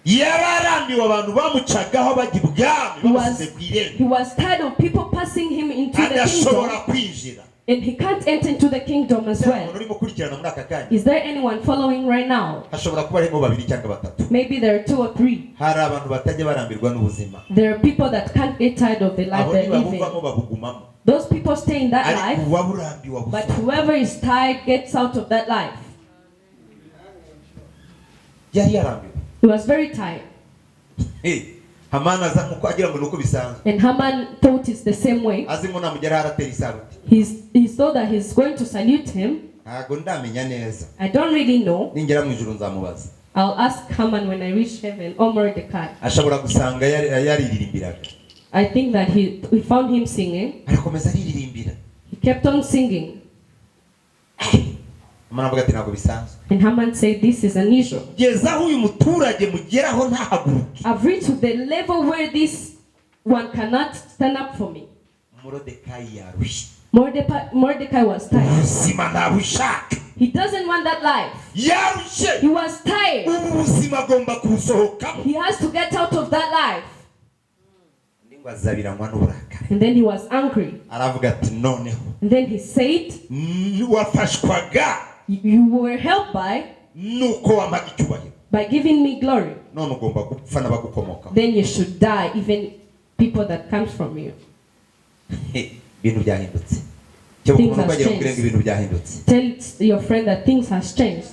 Yararambiwe abantu bamucagaho bajya ibwami bamusize ku irembo. He was tired of people passing him into the Adashobora kingdom, kwinjira. and he can't enter into the kingdom as well. Umuntu urimo kurikirana muri aka kanya. Is there anyone following right now? Hashobora kuba harimo babiri cyangwa batatu. Maybe there are 2 or 3. Hari abantu batajya barambirwa n'ubuzima. There are people that can't get tired of the life Abo they're living. ntibabuvamo babugumamo. Those people stay in that Ariko life, uwaburambiwe but abuvamo. whoever is tired gets out of that life. Yari yarambiwe. He was very tired. Hamani aza nkuko agira ngo nuko bisanzwe. And Haman thought it's the same way. Azi ngo namugera aratera isaruti. He thought that he's going to salute him. Ntago ndamenya neza. I don't really know. Ningera mu ijuru nzamubaza. I'll ask Haman when I reach heaven, or Mordecai. Ashobora gusanga yariririmbiraga. I think that we found him singing. Arakomeza ariririmbira. He kept on singing. Hamani avuga ati ntabwo bisanzwe. And Haman said, this is unusual. Gezaho uyu muturage mugeraho ntahaguruke. I've reached to the level where this one cannot stand up for me. Moridekayi yarushye. Mordecai was tired. Ubuzima ntabushaka. He doesn't want that life. yarushye He was tired. ubu buzima agomba kubusohokamo He has to get out of that life. ngo azabiranywa n'uburakari And then he was angry. aravuga ati noneho And then he said, wafashwaga you were helped nuko wampaga icyubahiro by giving me glory. none ugomba gupfa n'abagukomokaho Then you should die, even people that comes from you. ibintu byahindutse kebuka umuntu ukagira ngo ngo ibintu byahindutse Tell your friend that things has changed.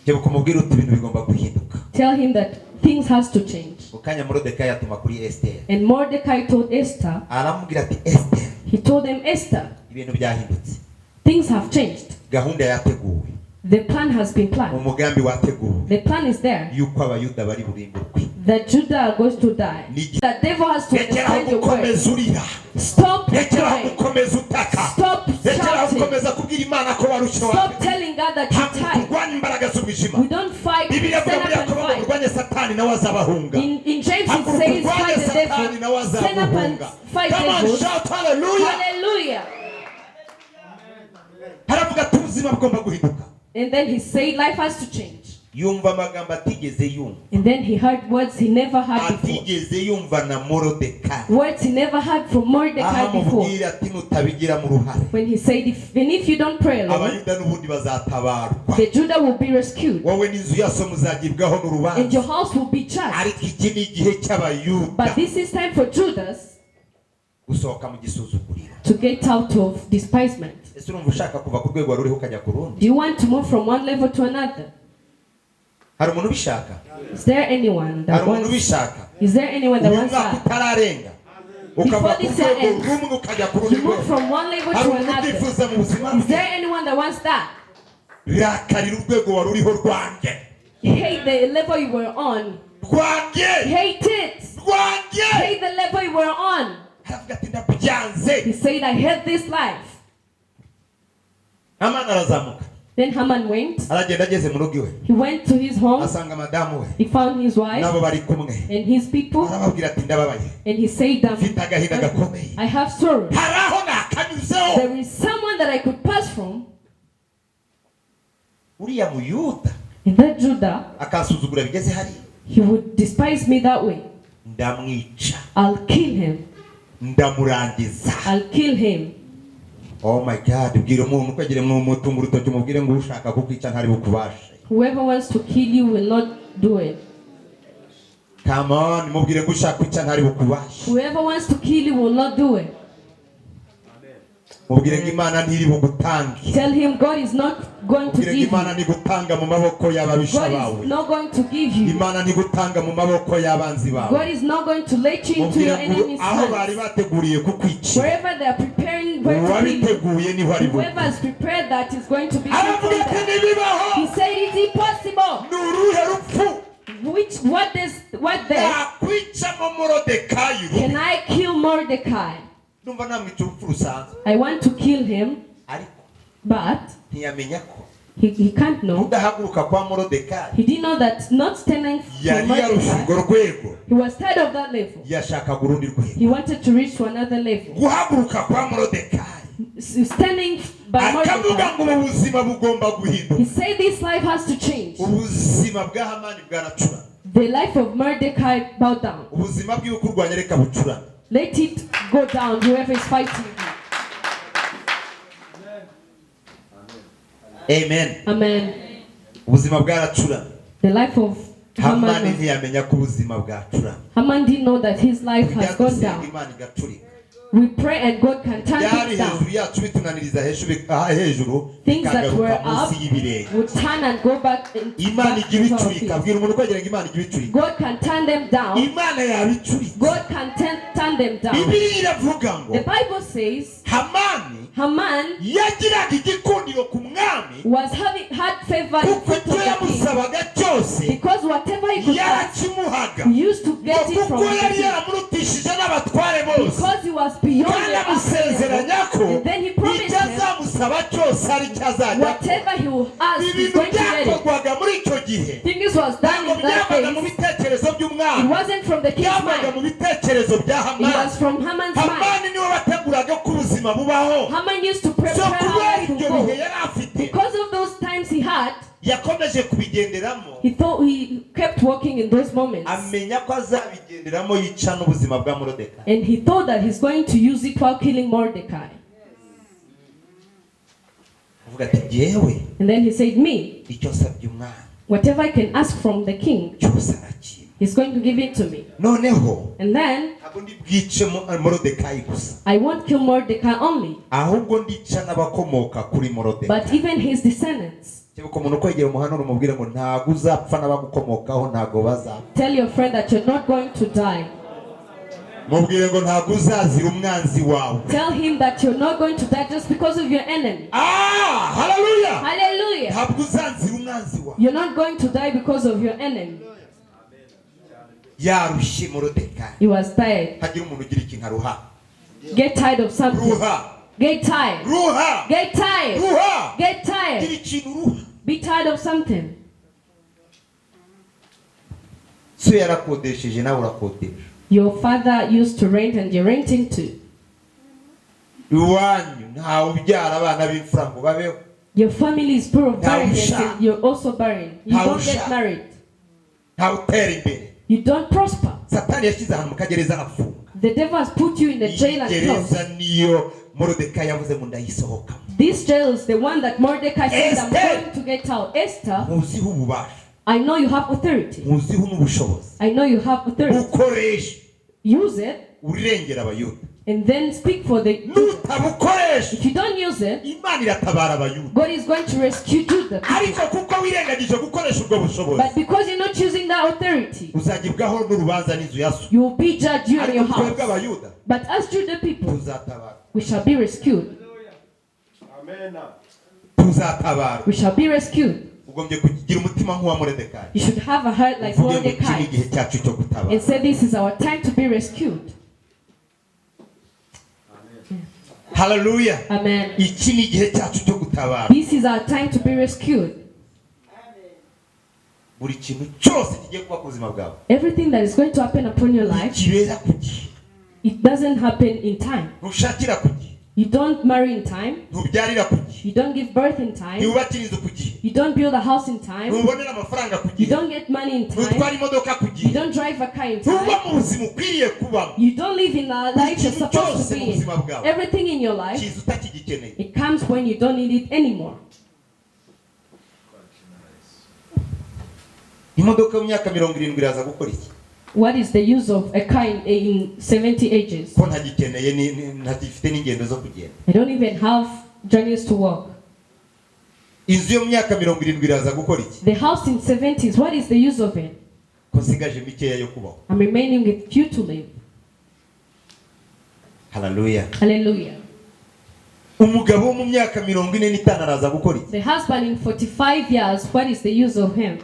kebuka umubwira uti ibintu bigomba guhinduka Tell him that things has to change. ukanya Moridekayi atuma kuri Esiteri And Mordecai told Esther, aramubwira ati Esiteri he told them, Esther, ibintu byahindutse things have changed. gahunda yateguwe The plan has been planned. umugambi wateguwe The plan is there. yuko abayuda bari burimburwe That Judah are going to die. The devil has to rekeraho understand your word. gukomeza urira Stop rekeraho crying. gukomeza utaka Stop rekeraho shouting. gukomeza kubwira imana ko warushye Stop telling God that you're ntabwo tired. turwanya imbaraga z'umwijima We don't fight. We bibiliya stand avuga muri up and yakobo ngo fight. murwanye satani nawe azabahunga In James it ntabwo says, turwanye fight the satani devil. nawe Stand up and azaguhunga fight come on devils. shout hallelujah Hallelujah. haravuga ati ubuzima bugomba guhinduka And then he said life has to change. yumva amagambo atigeze yumva And then he heard words he never heard before. atigeze yumva na Moridekayi Words he never heard from Mordecai before. amubwira ati nutabigiramo uruhare When he said, even if you don't pray alone, abayuda n'ubundi bazatabarwa the Judah will be rescued. wowe n'inzu yaso muzagibwaho And n'urubanza your house will be judged. ariko iki ni igihe cy'abayuda But this is time for Judas gusohoka mu gisuzuguriro to get out of despisement. ese urumva ushaka kuva ku rwego ruriho ukajya ku rundi Do you want to move from one level to another? hari umuntu ubishaka Is there anyone that hari umuntu wants? ubishaka Is there anyone that uyu wants mwaka that? utararenga ukava ku this year rwego ends, rumwe ukajya ku rundi You move rwego from one level hari to umuntu another. ubyifuza mu buzima Is bwe there anyone that wants that? rakarira urwego wari uriho rwanjye Hate the level you were on. rwanjye Hate it. rwanjye Hate the level you were on. aravuga ati ndabyanze He said, I hate this life. amana arazamuka Then Haman went. aragenda ageze mu rugo iwe He went to his home. asanga madamu we He found his wife nabo bari kumwe and his people. arababwira ati ndababaye And he said, mfite agahinda gakomeye I have sorrow. hari aho nakanyuzeho There is someone that I could pass from. uriya muyuda And that Judah, akansuzugura bigeze hariya he would despise me that way. ndamwica I'll kill him. ndamurangiza I'll kill him. oh my god ubwira umuntu ukagire mu mutungo urutoki umubwire ngo ushaka kukwica ntari bukubashe Whoever wants to kill you will not do it. come on mubwire ngo ushaka kwica ntari bukubashe Whoever wants to kill you will not do it. mubwire ngo imana ntiri bugutange Tell him God is not going to mubwire ngo give imana you. ntigutanga mu maboko y'ababisha God bawe is not going to give you. imana ntigutanga mu maboko y'abanzi God bawe is not going to let you into your mubwire ngo enemy's aho bari hands. bateguriye kukwicira Wherever they are preparing where to kill you, uwabiteguye niho ari whoever bugu has prepared that is going to be aravuga ati killed. ntibibaho He said it's impossible. ni uruhe rupfu What then nakwicamo Moridekayi can I kill Mordecai? numva namwica urupfu rusanzwe I want to kill him, ariko but ntiyamenya ko he can't know. udahaguruka kwa Moridekayi He didn't know that not standing for yari yarusha urwo Mordecai, rwego he was tired of that level. yashakaga urundi rwego He wanted to reach to another level. guhaguruka kwa Moridekayi Standing by akavuga Mordecai, ngo ubu buzima bugomba guhinduka he said this life has to change. ubuzima bwa Hamani bwaracurana The life of Mordecai bowed down. ubuzima bwiwe kurwanya reka bucurane Let it go down, whoever is fighting you. amen Amen. ubuzima bwaracurana The life of Hamani Haman. ntiyamenya ko ubuzima bwacurana Haman didn't know that his life has gone byadusenga down. imana igaturika We pray and God can turn byari things down. hejuru yacu bitunaniriza hejuru Things that were bikagaruka up munsi y'ibirenge would turn and go back imana ijya into our ibicurika feet. bwira umuntu ukagira ngo imana ijya ibicurika God can turn them down. imana yabicurika God can turn them down. bibiliya iravuga ngo The Bible says Hamani Haman yagiraga igikundiro ku mwami had favor in kuko front icyo of the king yamusabaga cyose because whatever he could ask, yarakimuhaga he used to get it from kuko the yari king yaramurutishije n'abatware bose because he was beyond kandi their amusezeranya ko and then he promised icyo him azamusaba cyose ari cyo azajya whatever he will ask, he's ibintu going to get it. byakorwaga muri icyo gihe Things was done ntabwo in that byavaga mu days. bitekerezo It by'umwami wasn't from the king's byavaga mu mind. bitekerezo bya It Hamani was from Haman's mind. Hamani niwe wateguraga ko ubuzima bubaho Haman used to so prepare how kubera life ibyo would bihe go. yari afite Because of those had, yakomeje kubigenderamo, he kept walking in those moments. amenya ko azabigenderamo yica n'ubuzima bwa Moridekayi. And he thought that he's going to use it while killing Mordecai. Avuga ati jyewe And then he said, me, icyo nsabye umwami whatever I can ask from the king, cyose arakimpa. he's going to give it to me. Noneho And then ntabwo ndi bwice Moridekayi gusa, I won't kill Mordecai only, ahubwo ndica n'abakomoka kuri but Moridekayi. even his descendants. Cyangwa umuntu kwegera umuhanura umubwire ngo ntabwo uzapfa n'abagukomokaho ntabwo bazapfa. Tell your friend that you're not going to die. Mubwire ngo ntabwo uzazira umwanzi wawe. Tell him that you're not going to die just because of your enemy. Hallelujah. Hallelujah. Ntabwo uzanzira umwanzi wawe. You're not going to die because of your enemy. Yarushye Moridekayi. He was tired. Hagira umuntu ugira ikintu aruha. Get tired of something. Ruha. Get tired. Ruha. Get tired. Ruha. Get Gira tired. ikintu ruha. Be tired of something. So yarakodesheje nawe urakodesha. Your father used to rent and you're renting too. Iwanyu ntawe ubyara abana b'imfura ngo babeho. Your family is full of barrenness Nausha. and you're also barren. You don't get Nausha. married. Ntawe utera imbere. You don't prosper. Satani yashyize ahantu mu kagereza arafunga. The devil has put you in the jail and Gereza closed. niyo Moridekayi yavuze ngo ndayisohoka. This jail is the one that Mordecai said, I'm Esther. going to get out. Esther, Muziho ububasha. I know you have authority. Muziho n'ubushobozi. I know you have authority. Bukoresha. Use it Urengera abayuda. and then speak for the... Nutabukoresha. If you don't use it, Imana iratabara abayuda. God is going to rescue Judah. Ariko kuko wirengagije gukoresha ubwo bushobozi, But because you're not using that authority, uzagibwaho n'urubanza n'inzu ya so. you will be judged, you and your Ariko twebwe house. abayuda But as Judah people, tuzatabara. we shall be rescued. Tuzatabara. We shall be rescued. Ugombye kugira umutima nk'uwa Moridekayi. You should have a heart like Uvuge ngo iki ni Mordecai igihe cyacu cyo gutabara. and say this is our time to be rescued. Hallelujah. Amen. Iki ni igihe cyacu cyo gutabara. This is our time to be rescued. Buri kintu cyose kigiye kuba ku buzima bwawe Everything that is going to happen upon your life, kibera ku gihe. it doesn't happen in time. Ntushakira ku gihe. You don't marry in time. Ntubyarira ku gihe. You don't give birth in time. Ntubakira inzu ku gihe. You don't build a house in time. Ntubonera amafaranga ku You gihe. don't get money in Ntutwara time. imodoka ku You gihe. don't drive a car in Ntuba time. mu buzima ukwiriye kubamo. You don't live in a life you're supposed to be in. Everything in your life, Kiza utakigikeneye. it comes when you don't need it anymore. Imodoka mu myaka 70 iraza gukora iki? What is the use of a car in 70 ages? Ko ntagikeneye ntagifite n'ingendo zo kugenda. I don't even have journeys to walk. Inzu yo mu myaka 70 iraza gukora iki? The house in 70s, what is the use of it? Ko nsigaje mikeya yo kubaho. I'm remaining with you to live. Hallelujah. Hallelujah. Umugabo wo mu myaka 45 araza gukora iki? The husband in 45 years, what is the use of him?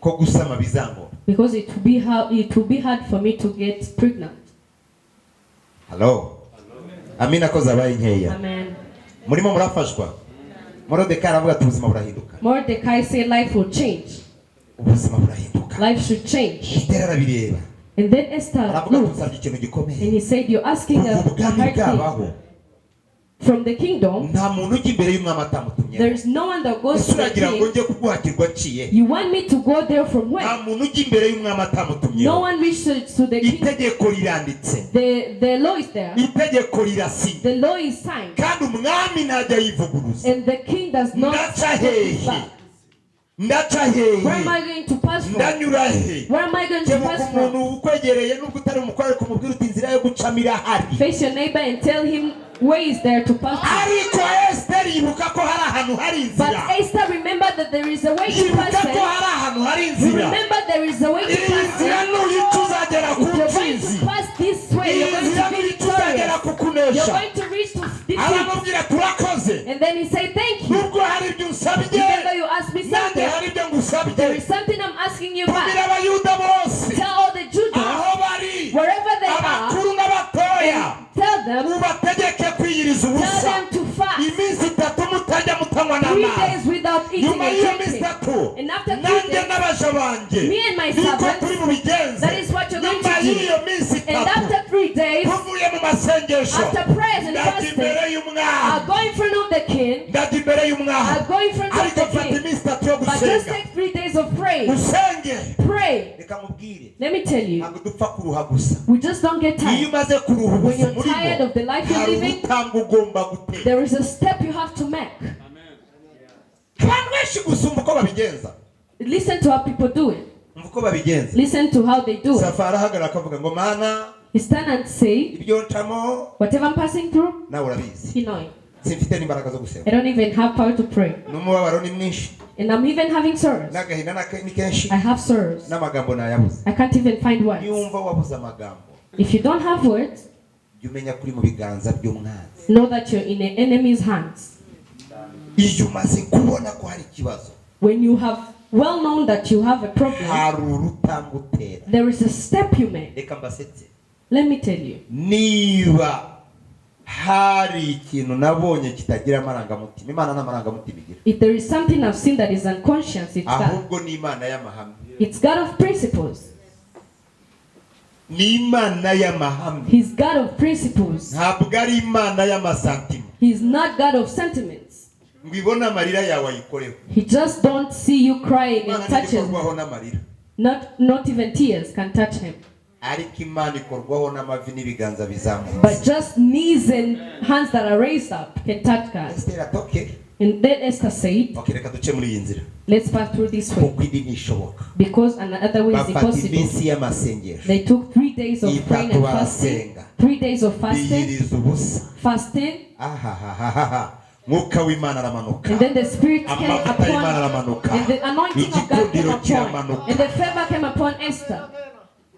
Ko gusama bizangora. Because it will be hard for me to get pregnant. Hello. Amina ko zabaye nkeya. Amen. Murimo murafashwa. Moridekayi aravuga ati ubuzima burahinduka. Mordecai said life will change. Ubuzima burahinduka. Life should change. Esther arabireba. And then Esther Aravuga looked tusabye ikintu gikomeye. and he said, you're asking a Ubwami hard bwabaho. thing. From the kingdom, Nta muntu ujya imbere y'umwami atamutumye. there is no one that goes to the Uragira ngo king. njye kuguhakirwa nciye. You want me to go there from Nta where? muntu ujya imbere y'umwami atamutumye. No one reaches to the king. Itegeko riranditse. The law is there. Itegeko rirasinye. The law is signed. Kandi umwami ntajya yivuguruza. And the king does not Ndaca step hehe. back. Ndaca Where am hehe. I going to pass from? Ndanyura he. Where am I going to Kebuka pass umuntu from? ukwegereye nubwo utari umukore kumubwira uti inzira yo gucamo irahari. Face your neighbor and tell him where is there to pass from. Ariko Esther yibuka ko hari ahantu hari But inzira. Esther remembered that there is a way to pass Yibuka ko there. hari ahantu hari You inzira. remember there is a way to Iyi pass nzira there. nuyica uzagera ku If you're going ntsinzi. to pass this way, Iyi you're going nzira to be nuyica uzagera victorious. ku You're kunesha. going to reach to defeat. Aramubwira turakoze. And then he said, thank you. Nubwo hari ibyo unsabye. Even though you asked me Nanjye something, hari ibyo there ngusabye. is something I'm asking you Tubwire back. abayuda bose. Tell all the Judah, Aho bari. wherever they are, Abakuru n'abatoya. and tell them, Ubategeke kwiyiriza tell ubusa. them to fast Iminsi 3 mutajya mutanywa 3 n'amazi. days without eating Nyuma and y'iyo minsi drinking. 3 And after 3 nanjye days, n'abaja banjye me and my niko servants, turi bubigenze. that is what you're going Nyuma to do. y'iyo minsi And 3 after 3 days, tuvuye mu masengesho after prayers and ndajya fasting, imbere y'umwami. I'll go in front of the king. Ndajya imbere y'umwami. I'll go in front of Ariko the mfata king. iminsi 3 But just gusenga take 3 days of praise. usenge Pray. reka mubwire Let me tell you, ntabwo dupfa kuruha gusa we just don't get iyo tired. umaze kuruha When ubuzima you're tired urimo of the life you're hari living, urutambwe ugomba gutera there is a step you have to make. abantu benshi gusumba uko babigenza Listen to how people do it. umva uko babigenza Listen to how they do it. safari ahagarara akavuga ngo mana He stand and say, ibyo ncamo whatever I'm passing through, nawe urabizi you know it. simfite n'imbaraga zo gusenga I don't even have power to pray. n'umubabaro ni mwinshi And I'm even having sorrows. n'agahinda ni kenshi I have sorrows. n'amagambo nayabuze I can't even find words. yumva wabuze amagambo If you don't have words, jya umenya kuri mu biganza by'umwanzi know that you're in an enemy's hands. iyo umaze kubona ko hari ikibazo When you have well known that you have a problem, hari urutambwe utera there is a step you make. reka mbasetse Let me tell you. niba hari ikintu nabonye kitagira amarangamutima imana nta marangamutima igira If there is something I've seen that is unconscious, it's God. ahubwo ni imana y'amahame It's God of principles. ni imana y'amahame He's God of principles. ntabwo ari imana y'amasantima He's not God of sentiments. ngo ibone amarira yawe ayikoreho He just don't see you crying and imana touches ntigikorwaho him. n'amarira Not even tears can touch him. ariko imana ikorwaho n'amavi n'ibiganza bizamutse But just knees and hands that are raised up can touch God. Esther atoke And then Esther said, okay reka duce muri iyi nzira let's pass through this way. kuko indi ntishoboka Because another way is bafata impossible. iminsi y'amasengesho They took 3 days of praying and fasting. 3 days of fasting. biyiriza ubusa Fasting. ahahahaha mwuka w'imana aramanuka And then the Spirit came amavuta y'imana upon, aramanuka and the anointing of God came igikundiro upon, kiramanuka and the favor came upon Esther.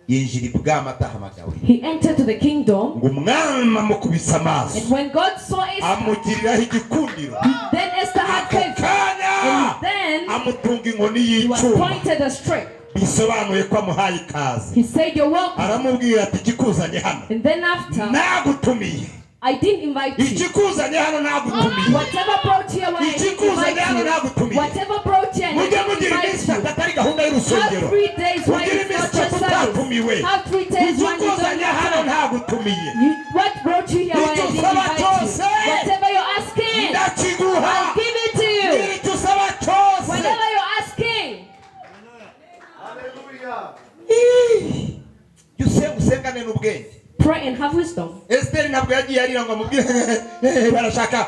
yinjira ibwami atahamagawe He entered to the kingdom, ngo umwami amukubise amaso and when God saw Esther, amugiriraho igikundiro then Esther had ako favor, kanya and then amutunga inkoni he was y'icyuma pointed a straight. bisobanuye ko amuhaye ikaze He said, "You're welcome." aramubwira ati ikikuzanye hano And then after, nagutumiye I didn't invite you. ikikuzanye hano nagutumiye Whatever brought you, I didn't invite you. Whatever brought you, I mujye didn't mugira invite iminsi you. atari gahunda Have y'urusengero 3 days when mugira it's not iminsi your service. utatumiwe Have 3 days when you ikikuzanye hano don't come. ntagutumiye What brought you here when I Icyo didn't usaba invite cyose, you? Whatever you're asking, ndakiguha I'll give it to you. gira icyo usaba cyose Whatever you're asking. jya usengane n'ubwenge Pray and have wisdom. Esther ntabwo yagiye arira ngo amubwire barashaka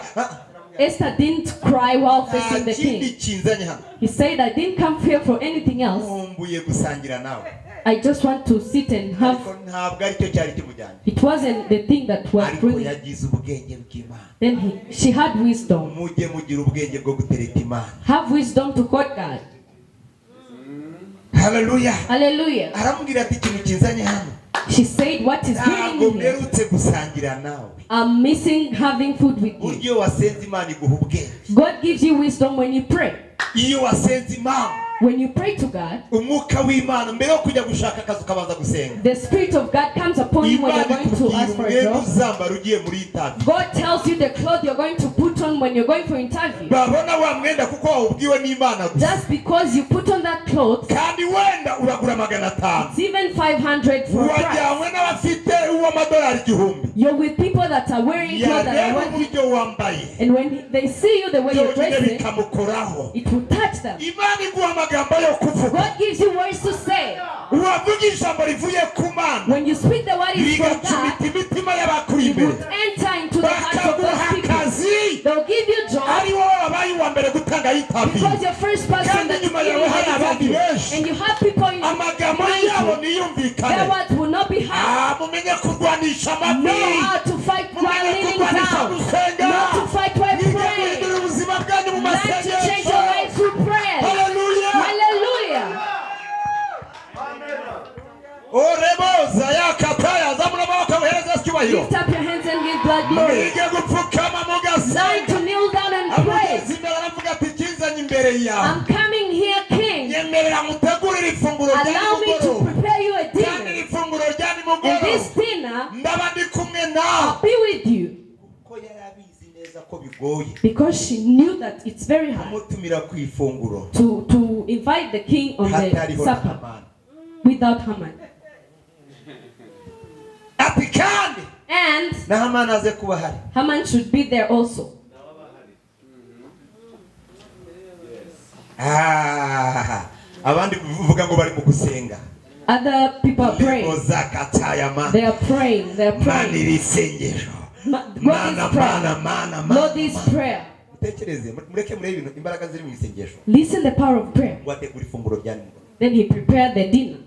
Esther didn't cry while nta facing the kindi king. kinzanye hano He said, I didn't come here for anything else. nkumbuye gusangira nawe I just want to sit and have. ariko ntabwo aricyo cyari kimujyanye It wasn't the thing that was ariko bringing. yagize ubwenge bw'imana Then she had wisdom. mujye mugira ubwenge bwo gutereta imana Have wisdom to court God. haleluya Hallelujah. aramubwira ati ikintu kinzanye hano She said, what is ntabwo bringing me here? mperutse gusangira nawe I'm missing having food with you. buryo wasenze imana iguha ubwenge God gives you wisdom when you pray. iyo wasenze imana When you pray to God, umwuka w'imana mbere yo kujya gushaka akazi ukabanza gusenga the Spirit of God comes upon you when you're imana going to ikubwira ask for a umwenda job. uzambara ugiye muri interview God tells you the clothes you're going to put on when you're going for interview. babona wa mwenda kuko wawubwiwe n'imana gusa Just because you put on that clothes, kandi wenda uragura 500 it's even 500 for a price. wajyanywe n'abafite uw'amadolari 1000 You're with people that are wearing clothes that are yareba worth. uburyo wambaye And when they see you the way you're byonyine dressing, bikamukoraho it will touch them. imana iguha amagambo yo kuvuga God gives you words to say. wavuga ijambo rivuye ku mana When you speak the word is from rigacumita God, imitima y'abakuri it imbere will enter into the hearts of bakaguha those people. akazi They'll give you job ari wowe wabaye uwa mbere gutanga interview because you're first person kandi that's nyuma giving yawe hari the abandi interview. benshi And you have people in amagambo behind yabo you. niyumvikane Their words will not be heard. mumenye kurwanisha Know amavi how to fight while mumenye kneeling kurwanisha down. gusenga Know to fight while mwige praying. guhindura ubuzima bwanyu mu Learn to change masengesho your life through prayer. haleluya Hallelujah. oreboza yakataya zamura amaboko muhereza icyubahiro Lift up your hands and give God glory. mwige gupfukama Learn mugasenga to kneel down and pray. amugeze imbere aravuga ati kinzanye imbere yawe I'm coming here, King. nyemerera mutegurire ifunguro rya Allow me to nimugoroba prepare you a kandi dinner. iri funguro rya And nimugoroba this dinner, ndaba ndi kumwe nawe I'll be with you. ko yari abizi neza ko bigoye Because she knew that it's very hard kumutumira ku ifunguro to invite the king on the hatariho na supper Hamani. without Haman. ati kandi And na Hamani aze kuba hari Haman should be there also. abandi kuvuga ngo bari mu gusenga. Other people are praying. They are praying. They are praying. Lord, this prayer. Listen the power of prayer. Then he prepared the dinner.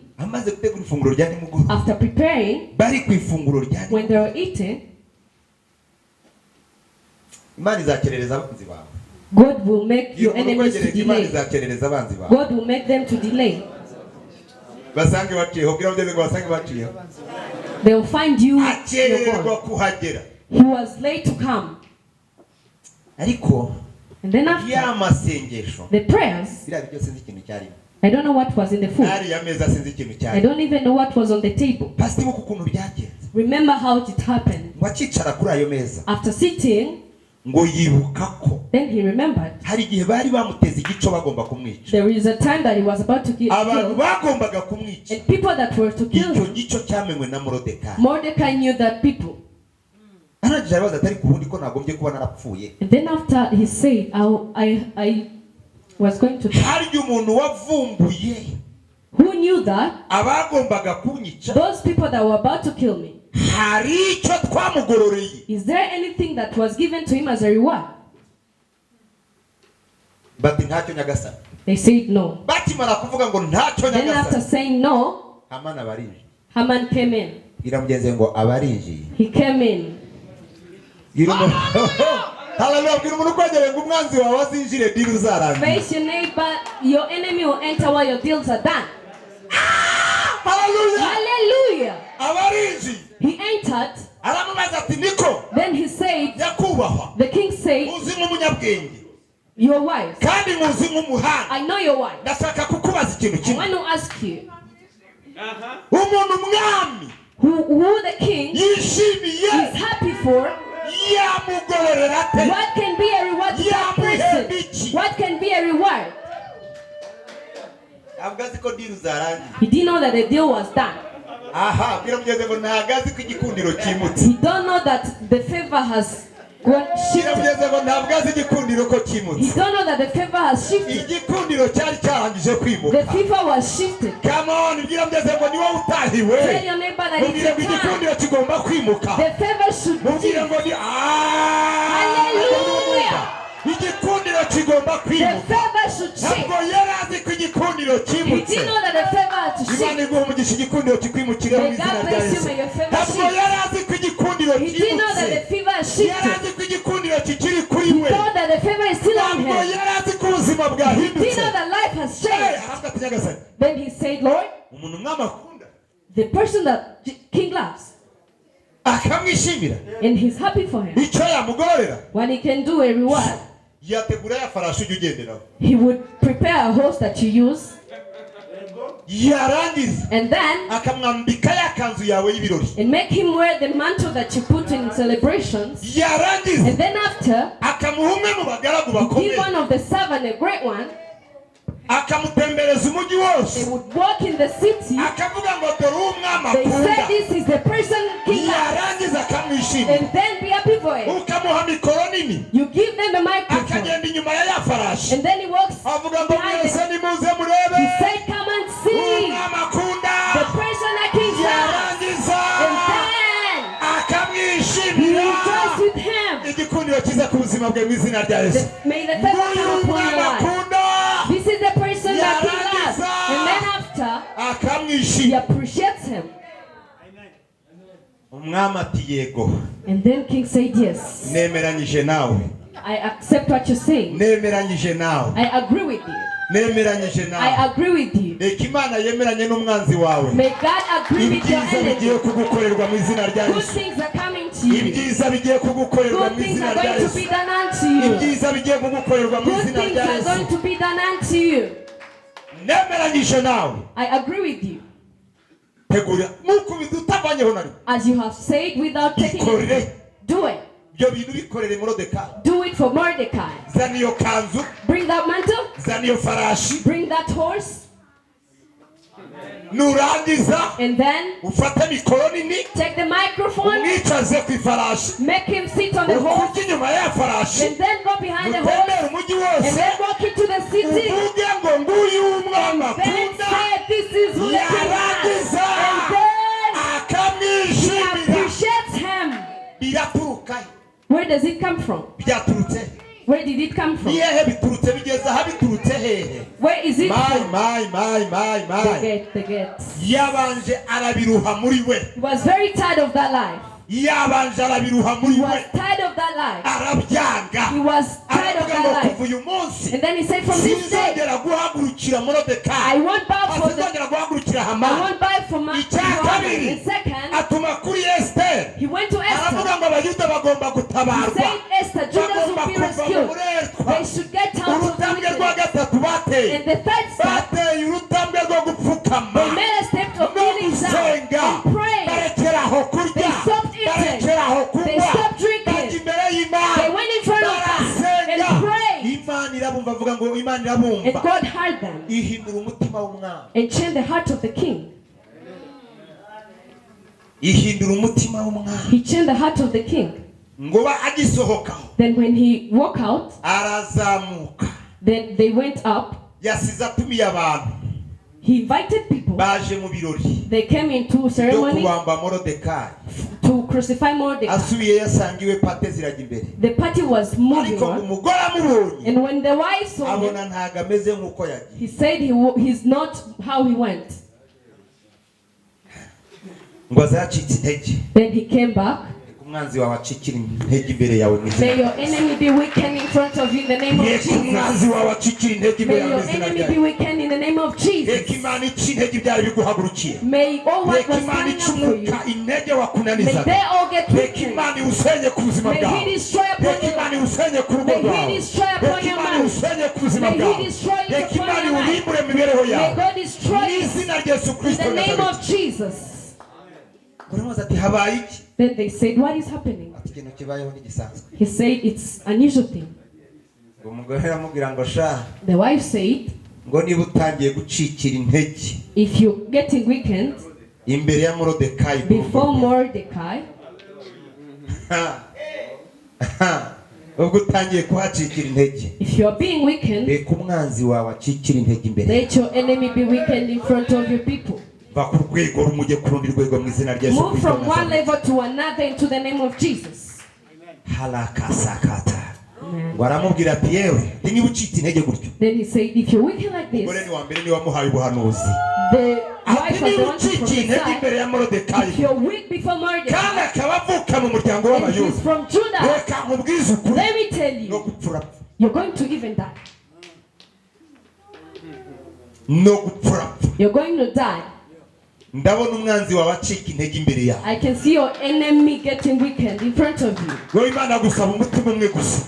After preparing, when they were eating, God will make your enemies to delay. God will make them to delay. They will find you. He was late to come. And then after the prayers, I don't know what was in the food. I don't even know what was on the table. Remember how it happened. After sitting, then he remembered there is a time that he was about to kill and people that were to kill him. Mordecai knew that people. And then after he said, I was going to die. Who knew that those people that were about to kill me, is there anything that was given to him as a reward? They said no. Then after saying no, Haman came in. He came in. Face your neighbor, your enemy will enter while your deals are done. Hallelujah. He entered. Then he said, the king said, you are wise. I know you're wise. I want to ask you, who the king is happy for, what can be a reward to that person? What can be a reward? He didn't know that the deal was done. He don't know that the favor has gone shifted. He don't know that the favor has shifted. The favor was shifted. Come on, tell your neighbor that it's your time. The favor should shift. Hallelujah. The favor should shift. He didn't know that the favor had to shift. May God bless you, may your favor shift. He didn't know that the favor shifted. He thought that the favor is still on him. He didn't know that life has changed. Then he said, Lord, the person that King loves, and he's happy for him. What he can do, a reward. He would prepare a horse that you use, and then and make him wear the mantle that you put in celebrations, and then after give one of the servants, a great one. They would walk in the city. They said, this is the person King loves. And then be happy for it. You give them a microphone. And then he walks behind them. He said, come and see the person that King loves. And then he rejoiced with him. May the favor come upon your life. This is the person that King loves. And then after, he appreciates him. And then King said, yes, I accept what you're saying. I agree with you. I agree with you. May God agree with your enemy. Good things are coming to you. Good things are going to be done unto you. Good things are going to be done unto you. I agree with you. As you have said without taking it, do it. Do it for Mordecai. Bring that mantle. Bring that horse. And then take the microphone. Make him sit on the horse. And then go behind the horse. And then walk into the city. biraturuka he? Where does it come from? Byaturutse he? Where did it come from? Nihehe biturutse bigeze aha biturutse hehe? Where is it from? My. The get. Yabanje arabiruha muri we. He was very tired of that life. Yabanje arabiruha muri He we. was tired of that life. Arabyanga. He was tired of that life. Kuva uyu munsi. And then he said, from this day, Sinzongera guhagurukira Moridekayi. I won't bow for the, Sinzongera guhagurukira I Hamani. won't bow for my Icyakabiri. And second, Atuma kuri Esther. he went to Aravuga Esther. ngo abayuda bagomba He gutabarwa. said, Esther, Judas will be rescued. They should get out of the Urutambwe rwa wickedness. gatatu bateye. And the third step, Bateye urutambwe rwo gupfukama. they made a step of No kneeling down gusenga. and praying. Barekeraho kurya. They stopped eating. Barekeraho They kunywa. stopped drinking. Bajya imbere y'Imana. They went in front of God Barasenga. and prayed. Imana irabumva, avuga ngo Imana And irabumva. God heard them Ihindura umutima w'umwami. and changed the heart of the king. Ihindura umutima w'umwami. He changed the heart of the king. Ngo ba agisohokaho. Then when he walked out, Arazamuka. then they went up. Yasize atumiye abantu. He invited people. Baje mu birori. They came into Yo ceremony kubamba Moridekayi. to crucify Mordecai. Asubiye yasangiwe pate zirajya imbere. The party was moving Ariko on. umugore amubonye. And when the wife saw him, Abona ntago ameze nk'uko yagiye. he said he's not how he went. Ngo azacitse intege. Then he came back. Umwanzi wawe acikira intege imbere yawe mu izina. May your enemy be weakened in front of you in the name of Reka umwanzi Jesus. wawe acikira intege imbere May yawe your mu izina enemy be ryawe. weakened in the name of Jesus. Reka Imana ica intege ibyari biguhagurukiye. May all what Reka was Imana standing ica up for you, umuka intege may wakunanizaga. they all get Reka weakened. Imana iwusenye ku buzima May bwawe. he destroy upon Reka your Imana life. iwusenye ku rugo May he rwawe. destroy upon Reka your Imana mind. iwusenye ku buzima May he bwawe. destroy it Reka upon Imana your life. iwurimbure mu mibereho May yawe. God destroy Mu it izina rya Yesu in Kristo the w'i name Nazareti. of Jesus. Uramubaza ati habaye iki? Then they said, what is happening? Ati ikintu kibayeho ntigisanzwe. He said, it's an unusual thing. Ngo umugore aramubwira ngo sha The wife said, ngo niba utangiye gucikira intege if you're getting weakened imbere ya Moridekayi before Mordecai, ubwo utangiye kuhacikira intege if you're being weakened, reka umwanzi wawe acikira intege imbere let your enemy be weakened in front of your people. va ku rwego rumujye ku rundi rwego mu izina rya Yesu Move Kristo from one level to another into the name of Jesus. harakasakata Amen. ngo aramubwira ati yewe niba ucitse intege gutyo Then he said, if you're weakened like umugore this, ni wa mbere niwe wamuhaye ubuhanuzi the ati wife was the niba one to ucikiye intege prophesy. imbere ya Moridekayi If you're weak before kandi Mordecai, akaba avuka mu muryango and he's w'abayuda from Judah, reka nkubwize ukuri let me tell no you, gupfura you're going to even die. no gupfura You're going to die. ndabona umwanzi wawe acika intege imbere yawe I can see your enemy getting weakened in front of you. wowe Imana gusaba umutima umwe gusa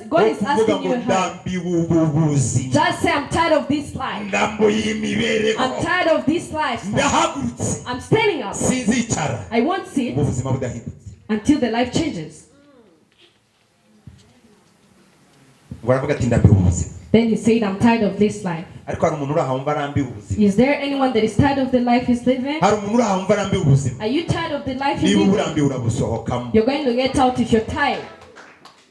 God is wo kuvuga asking ngo you a heart. ndambiwe ubu buzima Just say, I'm tired of this life. ndambuye imibereho I'm tired of this lifestyle. ndahagurutse I'm standing up. sinzicara I won't sit ubu buzima budahindutse until the life changes. ngo aravuga ati ndambiwe ubuzima Then he said, I'm tired of this life. ariko hari umuntu uri aho wumva arambiwe ubuzima Is there anyone that is tired of the life he's living? hari umuntu uri aho wumva arambiwe ubuzima Are you tired of the life niba you're living? uburambiwe urabusohokamo You're going to get out if you're tired.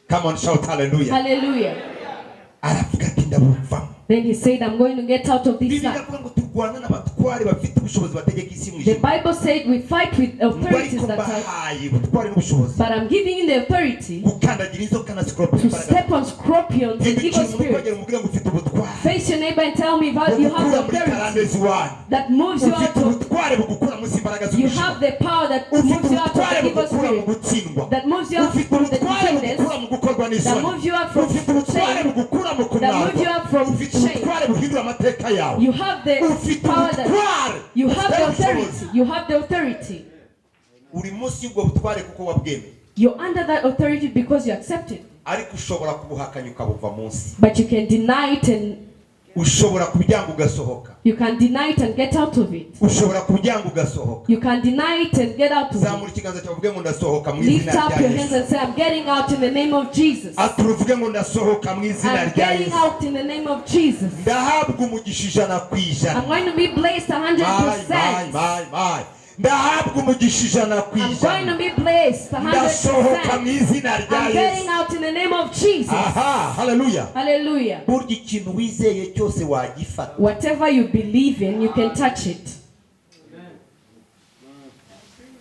come on shout hallelujah Hallelujah. aravuga ati ndabuvamo Then he said, I'm going to get out of this bibiliya life. iravuga ngo turwana n'abatware bafite ubushobozi bategeka isi The y'umwijima Bible said we fight with ngo authorities ariko that are, mbahaye ubutware n'ubushobozi but I'm giving you the authority gukandagira inzoka na sikoropiyo to imbaraga step on scorpions and hindukira evil umuntu ukongera spirits. umubwire ngo ufite ubutware Face your neighbor and tell me about you have the bugukura muri authority karande z'iwanyu that moves you out ufite of, ubutware bugukura munsi imbaraga you z'umwijima have the power that ufite moves you out of ubutware the evil bugukura mu spirit, gutsindwa that moves you out ufite from the ubutware defeatedness, bugukura mu gukorwa that n'isoni moves you out from ufite ubutware shame, bugukura mu that moves you kunagwa out from ufite shame. ubutware buhindura amateka yawe You have the ufite power that ubutware you have the ufite ubushobozi. authority. You have the authority. uri munsi y'ubwo butware kuko wabwemeye You're under that authority because you accept it. ariko ushobora kubuhakanya ukabuva munsi But you can deny it and ushobora kubyanga ugasohoka you can deny it and get out of it. ushobora kubyanga ugasohoka You can deny it and get out of zamura it. ikiganza cyawe uvuge ngo ndasohoka mu Lift izina up rya your hands Yesu and say, I'm getting out in the name of Jesus. atura uvuge ngo ndasohoka mu izina I'm rya getting Yesu out in the name of Jesus. ndahabwa umugisha ijana ku ijana I'm going to be blessed 100%. ndahabwa umugisha ijana ku I'm going to ijana be blessed ndasohoka mu 100%. izina rya I'm getting Yesu out in the name of Jesus. aha haleluya Hallelujah. burya ikintu wizeye cyose wagifata Whatever you believe in, you can touch it.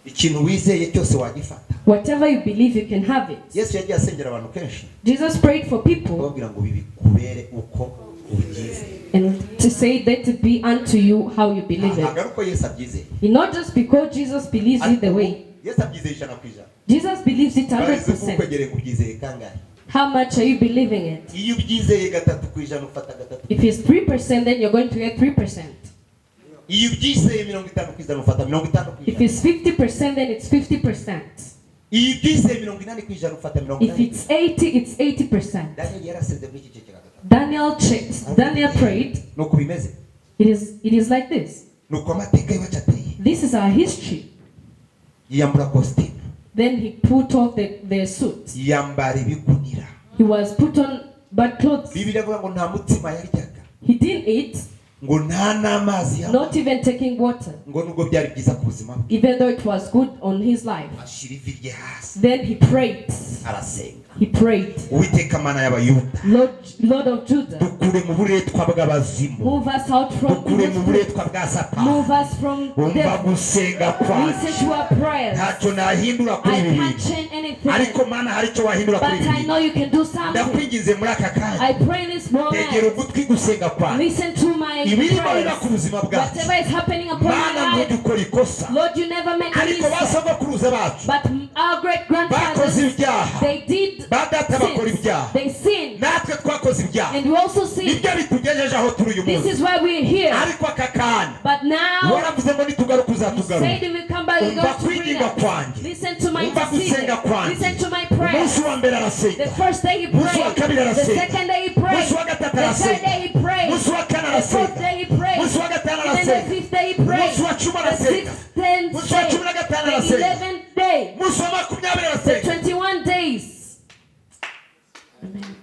ikintu wizeye cyose wagifata. Whatever you believe, you can have it. Yesu yagiye asengera abantu kenshi Jesus prayed for people babwira ngo bibikubere uko ubyize. and to say that to be unto you how you believe it. Agaruko Yesu abyizeye. It's not just because Jesus believes it the way. Yesu abyizeye 100%. Jesus believes it Barize 100%. kukwegere kubyizeye kangahe? How much are you believing it? Iyo ubyizeye 3% ufata 3%. If it's 3%, then you're going to get 3%. Iyo ubyizeye 50% ufata 50%. If it's 50%, then it's 50%. Iyo ubyizeye 80% ufata 80%. If it's 80, it's 80%. Daniel yaraseze muri iki gice cya gatatu. Daniel prayed. Nuko bimeze. It is like this. Nuko amateka yacu ateye. This is our history. Yambura costume. Then he put off the suit. Yambara ibigunira. He was put on bad clothes. Biblia ivuga ngo nta mutsima yaryaga. He didn't eat, Ngo nta n'amazi yanywa. not even taking water, Ngo nubwo byari byiza ku buzima bwe. even though it was good on his life. Ashira ivi rye hasi. Then he prayed. Arasenga. He prayed. Uwiteka Mana y'Abayuda. Lord of Judah, Dukure mu buretwa bw'abazimu. move us out from Dukure mu evil. buretwa bwa Satani. Move us from Umva devil. gusenga kwacu. Listen to our prayers. Ntacyo nahindura kuri I ibi can't bintu. change anything, Ariko Mana hari icyo wahindura but kuri ibi I bintu. know you can do something. Ndakwinginze muri aka kanya. I pray this Tegera moment. ugutwi gusenga kwacu. Listen to my Ibirimo biba prayers. ku buzima bwacu. Whatever is happening upon Mana my life, ntudukore ikosa. Lord, you never make a Ariko mistake. basogokuruza bacu But our great bakoze grandfathers, ibyaha. they did Ba data bakora sins. ibyaha. They sinned, Natwe twakoze ibyaha. and we also sinned. Nibyo bitugejeje aho turi uyu This munsi. is why we're here. Ariko aka kanya But now, waravuze ngo nitugaruka you uzatugaruka. said if we come back, you're Umva going to bring kwinginga us. kwanjye. Listen to my Umva gusenga decision. kwanjye. Listen to my Umunsi prayers. wa mbere The arasenga. first day he Umunsi wa prayed. kabiri The arasenga. second day he prayed. Umunsi wa gatatu The third arasenga. day he prayed. Umunsi wa kane The fourth arasenga. day he prayed. Umunsi wa gatanu And then the arasenga. fifth day he prayed. Umunsi wa cumi The arasenga. sixth, tenth Umunsi wa day. cumi na gatanu The arasenga. 11th day. Umunsi wa 20 The arasenga. 21 days.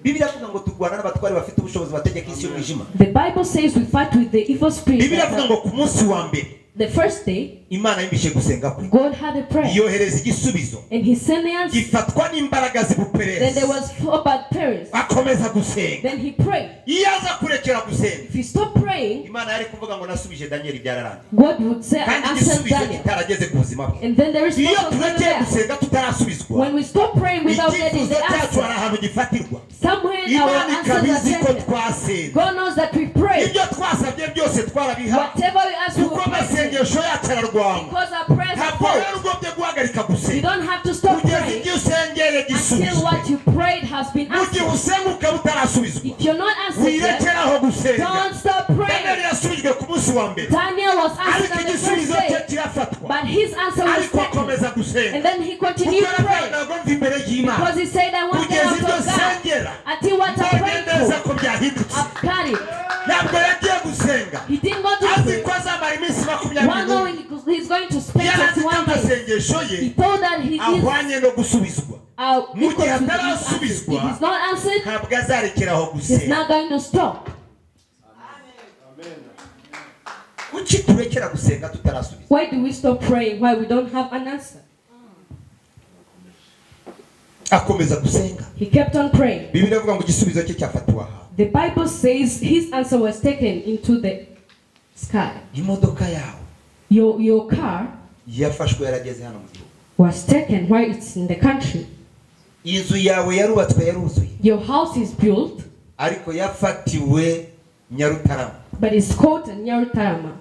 Biblia ivuga ngo turwana n'abatware bafite ubushobozi bategeka isi y'umwijima. The Bible says we fight with the evil spirit. Biblia ivuga ngo ku munsi wa mbere The first day, Imana yumvise gusenga kwe. God had a prayer. Yohereza igisubizo. And he sent the answer. Gifatwa n'imbaraga Then zibupereza. there was 4 bad prayers. Akomeza gusenga. Then he prayed. Iyo aza kurekera gusenga, If you stop praying, Imana yari kuvuga ngo nasubije Daniel byararangiye. God would say, I Kandi answered igisubizo Daniel. kitarageze ku buzima bwe. And then there is Iyo no turekeye there. gusenga tutarasubizwa, When we stop praying without getting icyifuzo the cyacu hari answer, ahantu gifatirwa. somewhere our Imana answers ikabizi are ko taken. twasenga. God knows that we pray. Ibyo twasabye byose twarabiha. Whatever we ask, we will Kuko pray. amasengesho yacu ararwanywa. Because our prayers are Ntabwo rero full. ugomba guhagarika You gusenga. don't have to stop Kugeza praying igihe usengeye until gisubizwe. what you prayed has been Mu gihe answered. usenga ukaba utarasubizwa, If you're not answered yet, wirekeraho gusenga. don't stop Daniel praying. yasubijwe ku munsi wa mbere, Daniel was ariko answered on the first igisubizo cye day, kirafatwa, but his answer was ariko taken. akomeza gusenga. And then he Kuko continued yaravuga praying. ntabwo mva imbere y'Imana Because he said, I want the kugeza help ibyo of God nsengera until what I mbonye prayed neza for. ko byahindutse. I've got it. Ntabwo yagiye gusenga He didn't go to azi pray. ko azamara iminsi One 20 knowing he's going to spend yari azi ko 21 days. amasengesho ye He thought that he is ahwanye no gusubizwa. Mu equal gihe to the atarasubizwa, If he's not answered, ntabwo azarekeraho he's gusenga. not going to stop. Kuki turekera gusenga tutarasubizwa? Why do we stop praying? Why we don't have an answer? Akomeza gusenga. He kept on praying. Biblia ivuga ngo igisubizo cye cyafatiwe aha. The Bible says his answer was taken into the sky. Imodoka yawe Your car yafashwe yarageze hano mu gihugu. was taken while it's in the country. Inzu yawe yarubatswe yaruzuye, Your house is built, ariko yafatiwe Nyarutarama. but it's caught in Nyarutarama.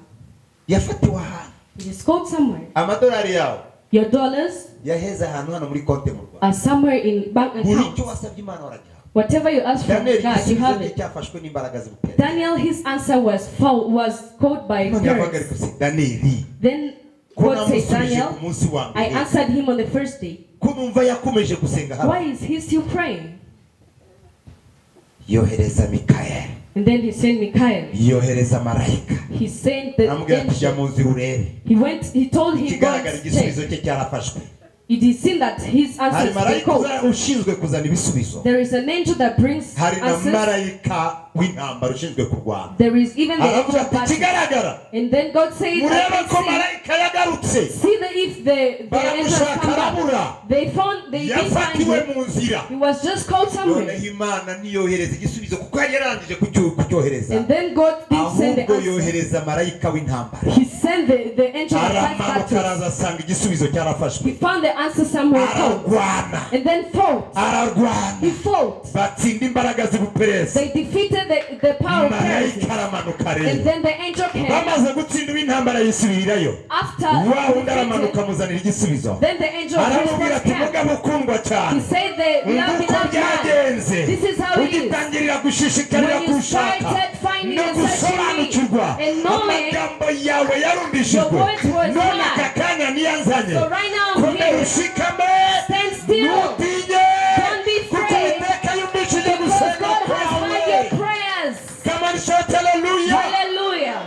Yafatiwe ahantu. It is caught somewhere. Amadolari yawe Your dollars yaheze ahantu hano muri konti mu Rwanda. are somewhere in bank Buri icyo accounts. wasabye Imana waragihawe. Whatever you ask from Daniel God, you igisubizo have cye it. cyafashwe n'imbaraga z'ubutera. Daniel, his answer was caught by None yavuga parents. ariko se Daniel Then ko God said, namusubije ku Daniel, munsi wa I mbere, answered him on the first day. ko numva yakomeje gusenga hano. Why is he still praying? Yohereza Mikayeli, And then he sent Michael. yohereza marayika, He sent the amubwira ati jya angel. mu nzira urebe. He told him, Ikigaragara go igisubizo check. cye cyarafashwe. it is seen that his hari answers they marayika quote. ushinzwe kuzana ibisubizo, There is an angel that brings hari na answers. marayika w'intambara ushinzwe kurwana. There is even the angel Aravuga of ati battle. kigaragara And then God said, I murebe can ko see, marayika yagarutse, see that if the angels baramushaka come back, arabura, they didn't find yafatiwe him. mu nzira. He was just caught somewhere. Noneho Imana niyohereza igisubizo kuko yari yarangije kucyohereza, And then God didn't send the ahubwo answer. yohereza marayika w'intambara. He sent the angel of Aramanuka battle. araza asanga igisubizo He cyarafashwe, found the answer somewhere else. ararwana And then fought. ararwana, He fought. batsinda imbaraga z'ubuperesi. They defeated the power of marayika Pharisees. aramanuka And rero, then the angel came. bamaze gutsinda intambara yisubirirayo, After wa wundi defeated, aramanuka amuzanira igisubizo, then the angel of aramubwira response ati came. mugabo ukundwa He cyane, said the umva love uko enough man. byagenze, This is how it is. ugitangirira gushishikarira When you kuwushaka started finding no and searching me gusobanukirwa, and knowing, amagambo yawe yarumbishijwe, your words were none hard. aka kanya niyanzanye, so right now I'm komera here. ushikame, Stand still. ntutinye, Don't be kuko afraid. Uwiteka yumvishije Because gusenga God has heard your kwawe. prayers. Come on, shout hallelujah. Hallelujah.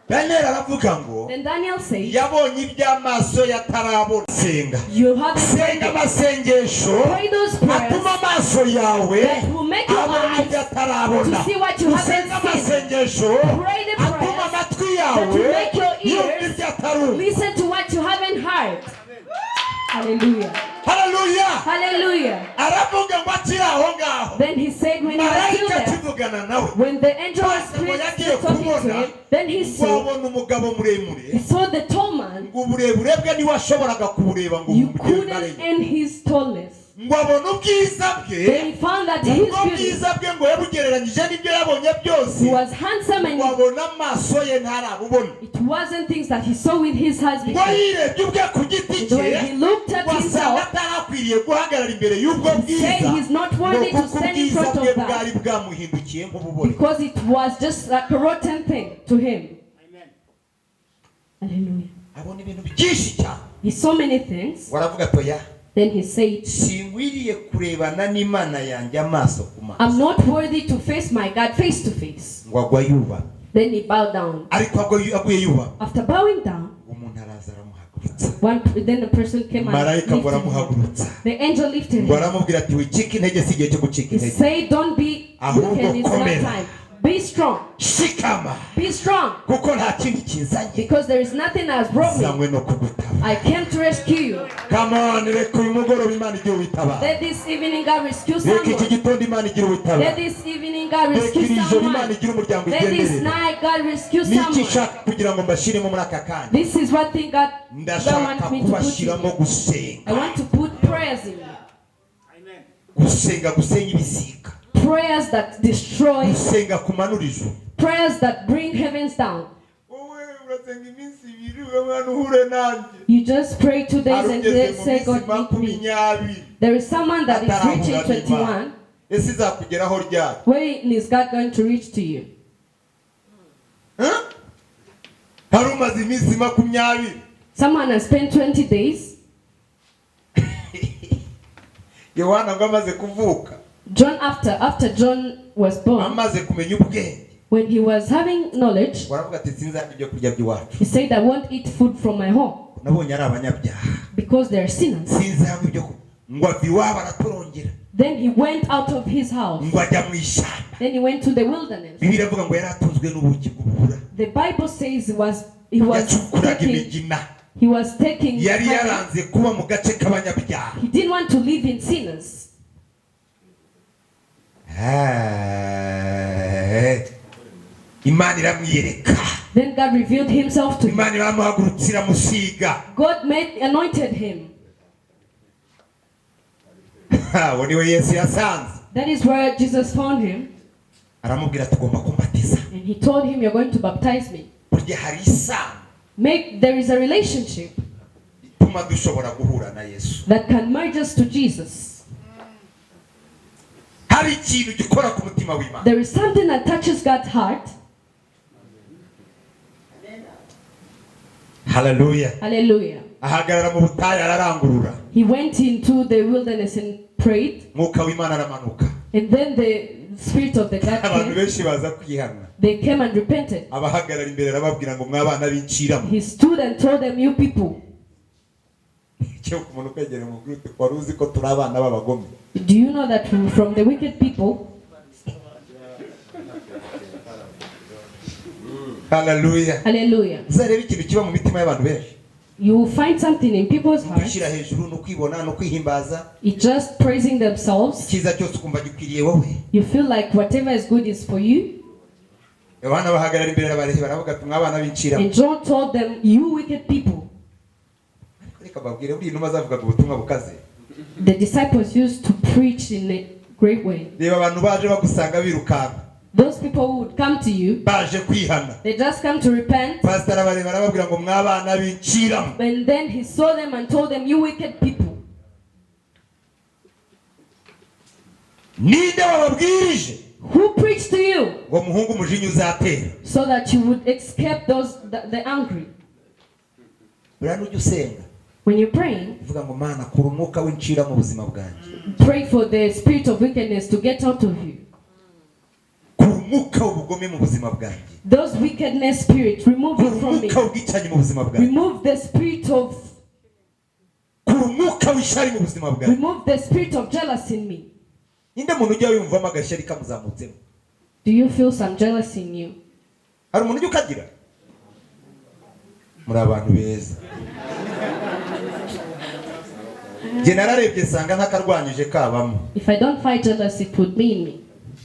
Daniel aravuga ngo Then Daniel said, yabonye iby'amaso yatarabona. Senga, you have senga amasengesho pray those prayers atuma amaso yawe that will make your abona eyes ibyo atarabona. to see what you haven't Usenga seen. amasengesho Pray the atuma prayers amatwi that yawe will make your yumva ears ibyo atarumva. listen to what you haven't heard. Hallelujah. Hallelujah. Hallelujah. Aravuga ngo akiri aho ngaho, Then he said when he was still marayika there, akivugana nawe, when the angel was Maze ngo yagiye talking to kubona him, then he ngo saw, abona umugabo muremure, he saw the tall man. ngo uburebure bwe ntiwashoboraga kubureba ngo You umugere couldn't maremure, end his tallness. ngo abona ubwiza bwe, Then he found that his ubwo beauty, bwiza bwe ngo yabugereranyije n'ibyo yabonye byose, he was handsome ngo and abona amaso ye ntarabubona, it wasn't things that he saw with his eyes ngo before. yirebye ubwe ku giti And when cye, he looked at wasanga himself, atarakwiriye guhagarara imbere y'ubwo he said bwiza, he's not ngo worthy to kuko stand in ubwiza front bwe of bwari that bwamuhindukiye nk'ububone. because it was just like a rotten thing to him. Hallelujah. abona ibintu byinshi cyane, He saw many things. waravuga ati oya, Then he said, sinkwiriye kurebana n'Imana yanjye amaso ku maso, I'm not worthy to face my God face to face. ngo agwa yuba, Then he bowed down. ariko aguye yuba, After bowing down, umuntu araza aramuhagurutsa, then the person came and marayika ngo lifted him. aramuhagurutsa, The angel lifted ngo him. aramubwira ati wicika intege, si igihe cyo gucika He intege, said, don't be weakened, it's not time. Be strong. shikama, Be strong. kuko nta kindi kinzanye, Because there is nothing that has brought me. zanywe no kugutaba. I came to rescue you. Come on, reka uyu mugoroba Imana igihe witaba, Let this evening God rescue reka iki someone. gitondo Imana igihe witaba, Let this evening God reka rescue iri joro Imana someone. igihe umuryango Let this igenderere. night God rescue Niki someone. nshaka kugira ngo mbashiremo muri aka kanya, This is what thing God ndashaka wants me to put in kubashiramo you. gusenga, I want to put prayers in you. gusenga gusenya ibisiga, Prayers that destroy. gusenga kumanura ijuru. Prayers that bring heavens down. Wowe urasenga iminsi ibiri ugamana uhure nanjye, You just pray 2 days and arugeze then mu say, minsi God meet me. makumyabiri There is someone that is reaching atarahura n'Imana, 21. ese izakugeraho ryari? When is God going to reach to you? Hari umaze iminsi makumyabiri, Someone has spent 20 days. Yohana ngo amaze kuvuka, John, after John was born, amaze kumenya ubwenge, when he was having knowledge, waravuga ati sinzarya ibyo kurya by'iwacu, he said, I won't eat food from my home nabonye ari abanyabyaha, because they are sinners. sinzanywa ibyo kurya, ngo ava iwabo aratorongera, Then he went out of his house. ngo ajya mu ishyamba. Then he went to the wilderness. Bibiliya iravuga ngo yari atunzwe n'ubuki bw'ubura, The Bible says he was yacukuraga taking, imigina, yari honey. yaranze kuba mu gace k'abanyabyaha. He didn't want to live in sinners. Imana iramwiyereka, Then God revealed himself to him. Imana iramuhagurutsa iramusiga. God anointed him. Uwo niwe Yesu yasanze, That is where Jesus found him. aramubwira ati ugomba kumbatiza, And he told him, you're going to baptize me. burya hari isano There is a relationship ituma dushobora guhura na Yesu. that can merge us to Jesus. Hari ikintu gikora ku mutima w'Imana. There is something that touches God's heart. Hallelujah. Hallelujah. Ahagarara mu butayu ararangurura, He went into the wilderness and prayed. mwuka w'Imana aramanuka, And then the spirit of the God abantu came. benshi baza kwihana, They came and repented. abahagarara imbere arababwira ngo mwabana b'inciramo, He stood and told them, you people, cyo umuntu kwegera mu group wari uzi ko turi abana b'abagome. Do you know that from the wicked people? Hallelujah. Hallelujah. Uzarebe ikintu kiba mu mitima y'abantu benshi. You will find something in people's hearts. Gushyira hejuru no kwibona no kwihimbaza. It's just praising themselves. Kiza cyose ukumva gikwiriye wowe. You feel like whatever is good is for you. Abana bahagarara imbere y'abarezi baravuga ati mwabana b'incira. And John told them, you wicked people. Reka babwire uri inuma zavugaga ubutumwa bukaze. The disciples used to preach in a great way. Reba abantu baje bagusanga birukanka. Those people who would come to you, baje kwihana. they just come to repent. Pastor abareba arababwira ngo mwabana b'incira. And then he saw them and told them, you wicked people. Ninde wababwirije? Who preached to you? Ngo muhungu umujinya uzatera. So that you would escape the angry. Buriya nujya usenga. When you're praying, uvuga ngo Mana kura umwuka w'incira mu buzima bwanjye. pray for the spirit of wickedness to get out of you. Kura umwuka w'ubugome mu buzima bwanjye. Those wickedness spirits, remove it from me. Umwuka w'ubwicanyi mu buzima bwanjye. Remove the spirit of Kura umwuka w'ishyari mu buzima bwanjye. remove the spirit of jealousy in me. Inde muntu ujya yumvamo agashyari kamuzamutsemo. Do you feel some jealousy in you? Hari umuntu ujya ukagira? Muri abantu beza. Jye nararebye sanga ntakarwanyije kabamo. If I don't fight jealousy, put me in me.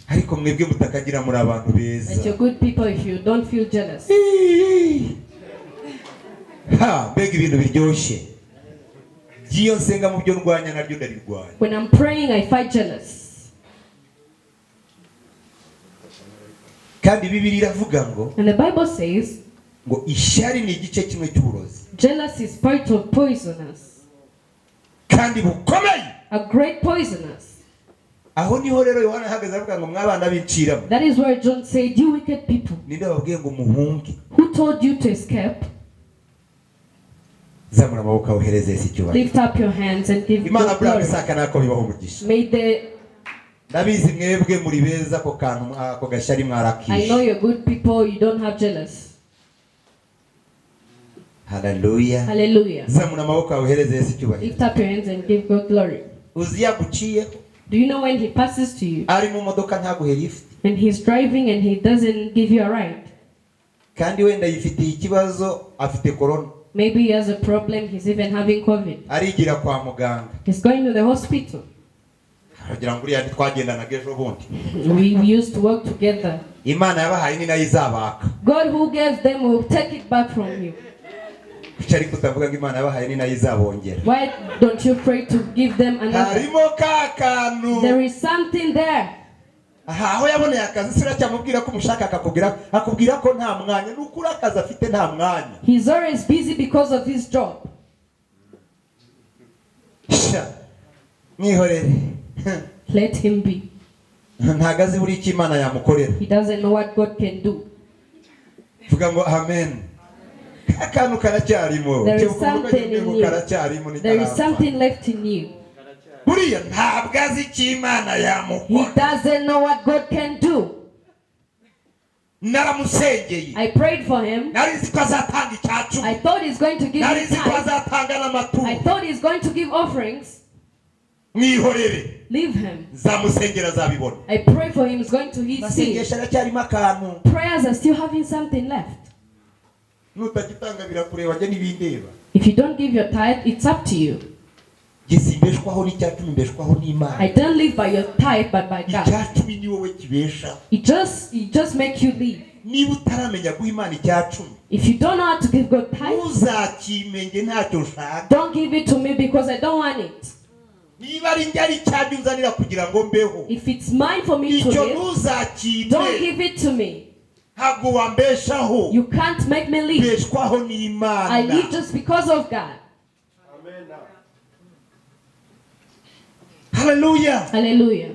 Ariko mwebwe mutakagira muri abantu But beza. you're good people if you don't feel jealous. Ha, mbega ibintu biryoshye. Giyo nsenga mu byo ndwanya naryo ndarirwanya. When I'm praying, I fight jealous. Kandi Bibiliya iravuga ngo And the Bible says, ngo ishyari ni igice kimwe cy'uburozi. jealousy is part of poisonous. Kandi bukomeye. A great poisonous. Aho niho rero Yohana ahagaze avuga ngo mwabana b'inciramo. That is where John said, you wicked people. Ninde babwiye ngo muhunge? Who told you to escape? Zamura amaboko uhereze Yesu icyubahiro. Lift up your hands and give Imana God bwa glory. bisaka nako bibaho umugisha. May the Ndabizi mwebwe muri beza ko kantu ako gashyari I know mwarakisha. you're good people, you don't have jealous. Hallelujah. Hallelujah. Zamura amaboko uhereze Yesu icyubahiro. Lift up your hands and give God glory. Uziya guciye Do you know when he passes to you ari mu modoka ntaguhe lift. and he's driving and he doesn't give you a ride? Kandi wenda yifitiye ikibazo afite corona. Maybe he has a problem, he's even having COVID. Arigira kwa muganga. He's going to the hospital. Aragira ngo uriya twagendanaga ejo bundi. We used to work together. Imana yabahaye ni nayo izabaka. God who gave them will take it back from you. Kuki ariko utavuga ngo Imana yabahaye ni nayo izabongera? Why don't you pray to give them another? Harimo ka kantu. There is something there. Aha aho yaboneye akazi sira cyamubwira ko umushaka akubwira ko nta mwanya n'ukuri akazi afite nta mwanya. He's always busy because of his job. Sha mwihorere. Let him be. Ntagazi buri icyo Imana yamukorera. He doesn't know what God can do. Vuga ngo amen. Akantu karacyarimo. There is something in you. There is something left in you. Buriya ntabwo azi icyo Imana He yamukora. doesn't know what God can do. Naramusengeye. I prayed for him. Nari nzi ko azatanga icyacu. I thought he's going to give Nari me nzi ko time. azatanga I n'amaturo. thought he's going to give offerings. Mwihorere. Leave him. Zamusengera azabibona. I pray for him. He's going to his sin. Masengesho aracyarimo akantu. Prayers are still having something left. Nutagitanga birakureba jye n'ibindeba. If you don't give your tithe, it's up to you. Gisimbeshwaho n'icyacu mbeshwaho n'Imana. I don't live by your tithe, but by God. Icyacu ni wowe kibesha. It just make you live. Niba utaramenya guha Imana icyacu. If you don't know how to give God tithe, Uzakimenge ntacyo nshaka. don't give it to me because I don't want it. Niba ari njye ari icyabyo unzanira kugira ngo mbeho. If it's mine for me to Icyo live, ntuzakime. don't give it to me. Ntabwo wambeshaho. You can't make me live. Beshwaho n'Imana. I live just because of God. Hallelujah. Hallelujah.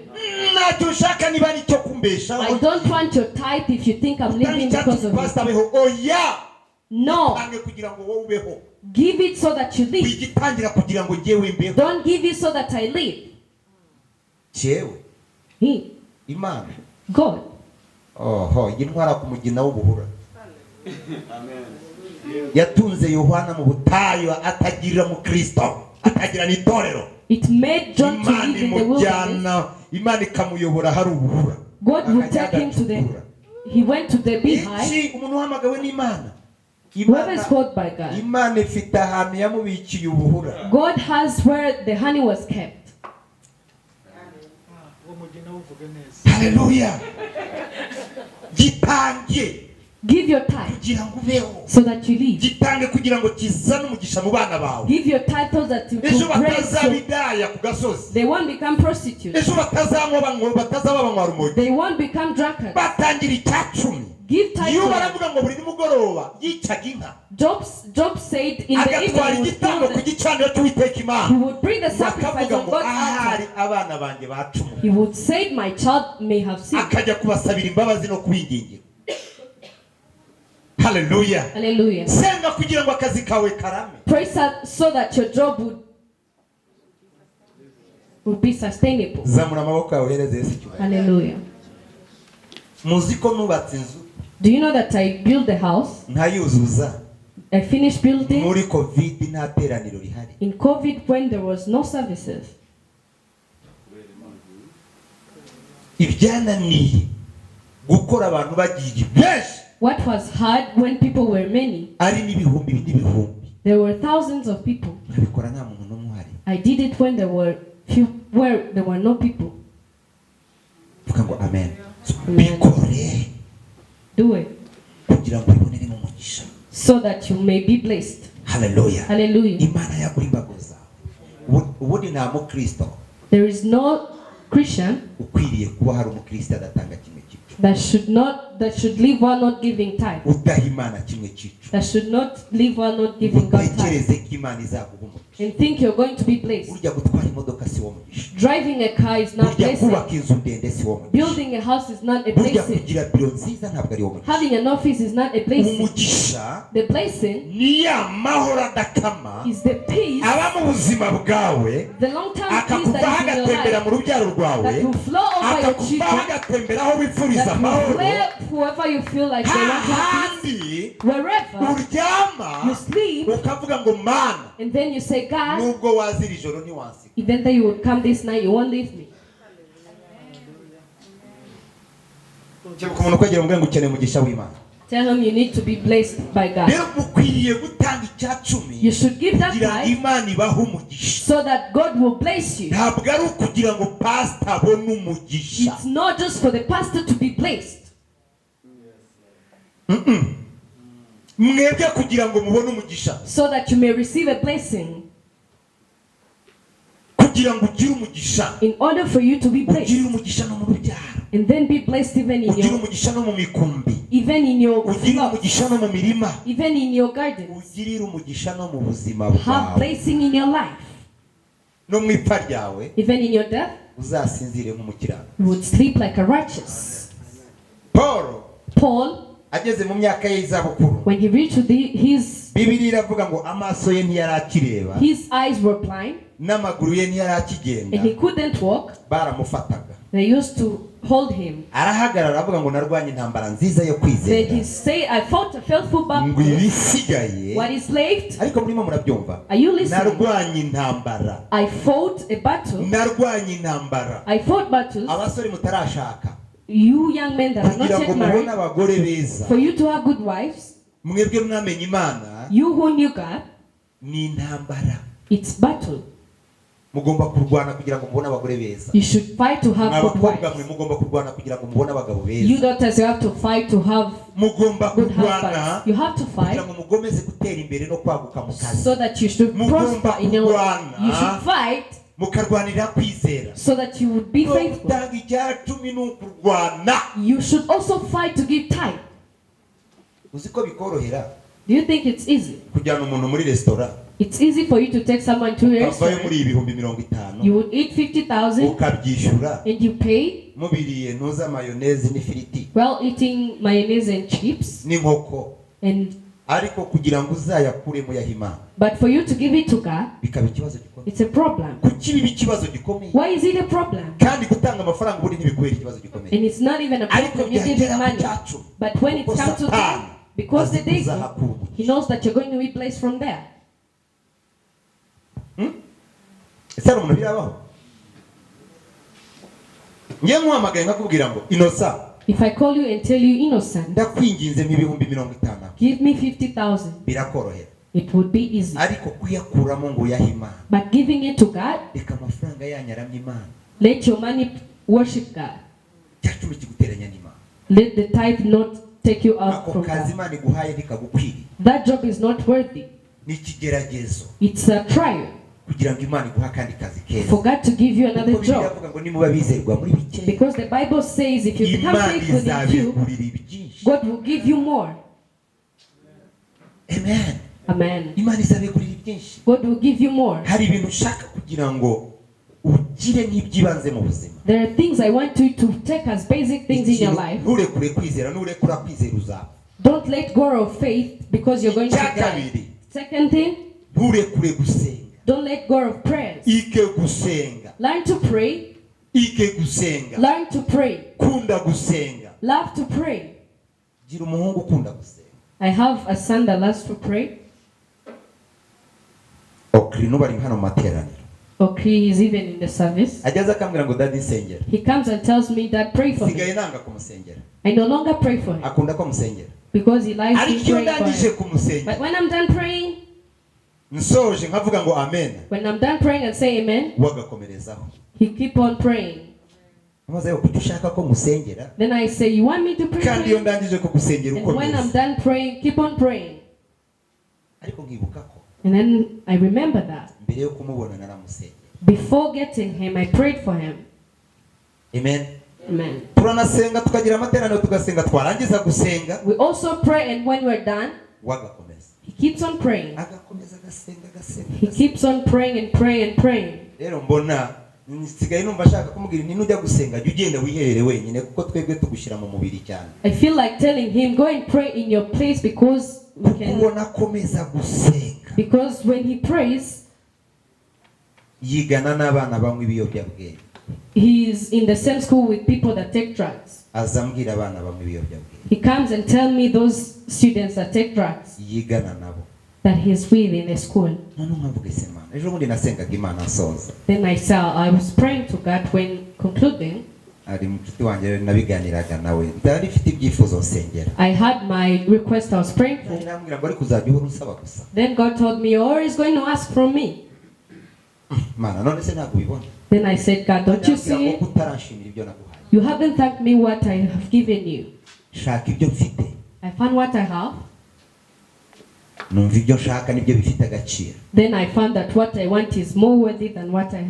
Ntacyo ushaka niba ari icyo kumbeshaho. I don't want your tithe if you think I'm living because of Pastor it. beho. Oya. No. Tange kugira ngo wowe ubeho. Give it so that you live. Wigitangira kugira ngo njyewe mbeho. Don't give it so that I live. Cyewe. He, Imana. God. Oho, yintwara ku mugina w'ubuhura. Amen. Yatunze Yohana mu butayu atagirira mu Kristo. akagira n'itorero. It made John to live in the wilderness. Imana ikamuyobora hari ubuhura. God would take him to he went to the beehive. Umuntu uhamagawe n'Imana. Whoever is called by God. Imana ifite ahantu yamubikiye ubuhura. God has where the honey was kept. Hallelujah. Gitange. Give your tithe so that you live. Gitange kugira ngo kizane umugisha mu bana bawe. Give your tithe so that you ejo batazabidaya ku gasozi. They won't become prostitutes. Ejo batazaba banywa rumogi. They won't become drunkards. Batangira icyacumi. Give tithe. Iyo baravuga ngo buri nimugoroba yicaga inka. Job said in the evening he would bring the sacrifice of God's altar. He would say, my child may have sinned. Hallelujah. Hallelujah. Pray so that your job would be sustainable. Hallelujah. Do you know that I built the house? I finished building in COVID when there was no services. What was hard when people were many? There were thousands of people. I did it when there were no people. Amen. Do it so that you may be blessed. Hallelujah. Hallelujah. There is no Christian that should live while not giving tithe. That should not live while not giving God tithe. And think you're going to be blessed. Driving a car is not blessing. Building a house is not a blessing. Having an office is not a blessing. The blessing is the peace, the long-term peace that is in your life, that will flow over your children, that will flare whoever you feel like they want to have peace. Wherever you sleep, and then you say, God, even though you would come this night, you won't leave me. Tell him you need to be blessed by God. You should give that tithe so that God will bless you. It's not just for the pastor to be blessed. So that you may receive a blessing. In order for you to be blessed. And then be blessed even in your flocks, even in your gardens. Have blessing in your life. Even in your death, you would sleep like a righteous. Paul, when he reached his eyes were blind and he couldn't walk, they used to hold him. Then he said, I fought a faithful battle. What is left? Are you listening? I fought a battle. I fought battles. You young men that are not yet married, for you to have good wives, you who knew God, it's battle. You should fight to have good wives. You daughters, you have to fight to have good husbands. You have to fight so that you should prosper in your life. You should fight so that you would be faithful. You should also fight to give tithe. Do you think it's easy? It's easy for you to take someone to a restaurant. You would eat 50,000 and you pay while eating mayonnaise and chips. But for you to give it to God, it's a problem. Why is it a problem? And it's not even a problem you give him money. But when it comes to time, because the devil, he knows that you're going to be blessed from there. ese ari umuntu birabaho ngiye muhamagaye nkakubwira ngo Innocent, If I call you and tell you Innocent, ndakwinginze nk'ibihumbi 50,000 give me 50,000, birakorohera, it would be easy. ariko kuyakuramo ngo uyahe Imana, But giving it to God, reka amafaranga yanyaramye Imana, let your money worship God. cyacumi kiguteranya n'Imana, Let the tithe not take you out ako from kazi God. Imana iguhaye ntikagukwiriye, That job is not worthy. ni ikigeragezo It's a trial kugira ngo Imana iguha kandi kazi keza, for God to give you kuko another Bibiliya job. ivuga ngo nimuba bizerwa muri bike, Because the Bible says if you become Imana faithful in few, izabigurira ibyinshi. God will give you more. Amen. Amen. Imana izabigurira ibyinshi. God will give you more. Hari ibintu ushaka kugira ngo ugire nk'ibyibanze mu buzima. There are things I want you to take as basic things in your life. Nturekure kwizera, nurekura kwizera uzapfa. Don't let go of faith because you're going to die. Icyakabiri, Second thing, nturekure gusenga. don't let go of prayers. Ike gusenga. Learn to pray. Ike gusenga. Learn to pray. Kunda gusenga. Love to pray. Gira umuhungu ukunda gusenga. I have a son that loves to pray. Okrino bari hano mu materaniro. Okay, he's even in the service. Ageze akambwira ngo dadi nsengera. He comes and tells me that pray for Sigaye him. nanga kumusengera. I no longer pray for him Akunda ko musengera. because he likes Ariko to iyo pray ndangije for him. kumusengera, But when I'm done praying, nsoje nkavuga ngo amen, when I'm done praying and say amen, wagakomerezaho. he keep on praying. Amaze yo kuki ushaka ko musengera? Then I say, you want me to pray for Kandi iyo you? ndangije kugusengera And when I'm ukomeza. done praying, keep on praying. Ariko nkibuka ko And then I remember that. mbere yo kumubona naramusengera. Before getting him, I prayed for him. Amen. Amen. Turanasenga tukagira amateraniro tugasenga, twarangiza gusenga We also pray, and when we're done, wagakomeza. he keeps on praying. Agakomeza agasenga agasenga. He keeps on praying and praying and praying. Rero mbona nsigaye numva ashaka kumubwira nti nujya gusenga jya ugenda wiherere wenyine kuko twebwe tugushyira mu mubiri cyane. I feel like telling him, go and pray in your place because we can. Ubona akomeza gusenga. Because when he prays, Yigana n'abana banywa ibiyobyabwenge. he is in the same school with people that take drugs. Azambwira abana banywa ibiyobyabwenge. He comes and tell me those students that take drugs Yigana nabo. that he's with in the school. None nkavuga ese Mana. Ejo bundi nasengaga Imana nsoza. Then I was praying to God when concluding. Ari mucuti wanjye nabiganiraga nawe. Ndari mfite ibyifuzo nsengera. I had my request I was praying for. Nambwira ngo ari kuzajya uhora usaba gusa. Then God told me, you're always going to ask from me. Mana none se ntabwo ubibona? Then I said, God, don't you see it? Utarashimira ibyo naguhaye. You haven't thanked me what I have given you. Shaka ibyo mfite. I found what I have. Numva ibyo nshaka nibyo bifite agaciro. Then I found that what I want is more worthy than what I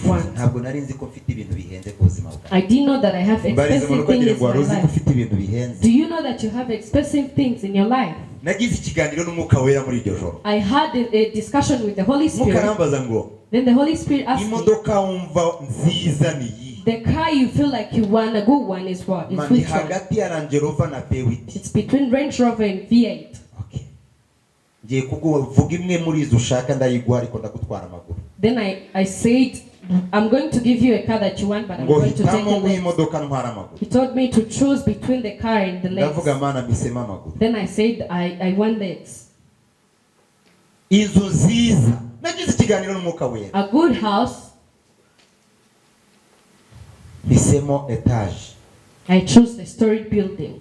want. Ntabwo nari nzi ko mfite ibintu bihenze ku buzima bwawe. I didn't know that I have Mbarize expensive umuntu things kugira in ngo wari my uzi ko life. ufite ibintu bihenze. Do you know that you have expensive things in your life? Nagize ikiganiro n'umwuka wera muri iryo joro. I had a discussion with the Holy Umwuka Spirit. arambaza ngo Then the Holy Spirit asked me, imodoka wumva nziza ni iyi. the car you feel like you want, a good one is what? Is Mani which one? hagati ya Range Rover na P8. It's between Range Rover and V8. Okay. Ngiye kuvuga imwe muri izo ushaka ndayiguha ariko ndagutwara amaguru. Then I said, I'm going to give you a car that you want, but I'm Ngo going to take hitamo a mu legs. imodoka ntwara amaguru. He told me to choose between the car and the legs. Ndavuga Mana misema amaguru. Then I said, I want legs. Inzu nziza. Nagize ikiganiro n'umwuka wera. A good house. Bisemo etage. I chose the storied building.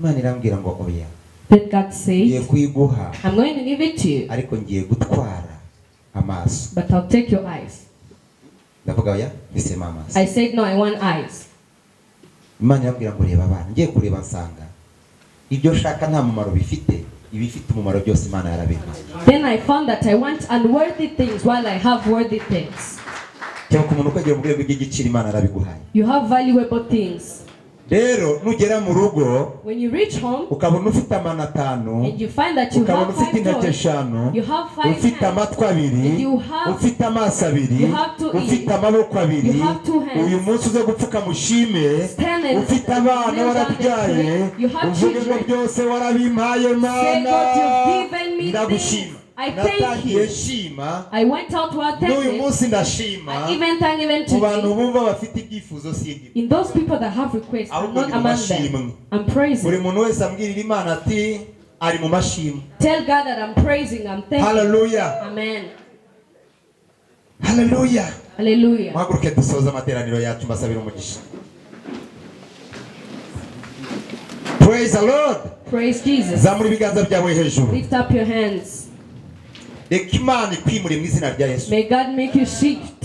Imana irambwira ngo oya. Then God Ngiye said, kuyiguha I'm going to give it to you, ariko ngiye gutwara amaso. but I'll take your eyes. Ndavuga oya bisema amaso. I said, no, I want eyes. Imana irambwira ngo reba abana. Ngiye kureba nsanga ibyo shaka nta mumaro bifite, ibifite umumaro byose Imana yarabimpaye. Then I found that I want unworthy things while I have worthy things. Cyangwa ku muntu ukagira mu rwego rw'igiciro Imana yarabiguhaye. You have valuable things. Rero nugera mu rugo When you reach home ukabona ufite amano atanu, and you find that you ukabona have ufite 5 intoki toes, eshanu, you have 5 ufite hands, amatwi abiri, you have- ufite amaso abiri, you have to eat, ufite amaboko abiri, you have 2 hands, uyu munsi uze gupfuka mushime, stand and ufite abana kneel down and warabyaye, pray. You have uvuge ngo children. byose warabimpaye Say, Mana, God, you've given me ndagushima. things. I thank Natangiye you. nshima, I went out to attend n'uyu it. munsi ndashima, I even thank even mu bantu today. bumva bafite ibyifuzo sindi. In those people that have requests, I'm Ahubwo not ndi mu among mashimwe. them. I'm Buri praising. muntu wese ambwirira Imana ati ari mu mashimwe. Tell God that I'm praising. I'm thanking. Hallelujah. Amen. Hallelujah. Hallelujah. Muhaguruke dusoza amateraniro yacu mbasabira umugisha. Praise the Lord. Praise Jesus. Zamura ibiganza byawe hejuru. Lift up your hands. Reka Imana ikwimure mu izina rya Yesu. May God make you shift.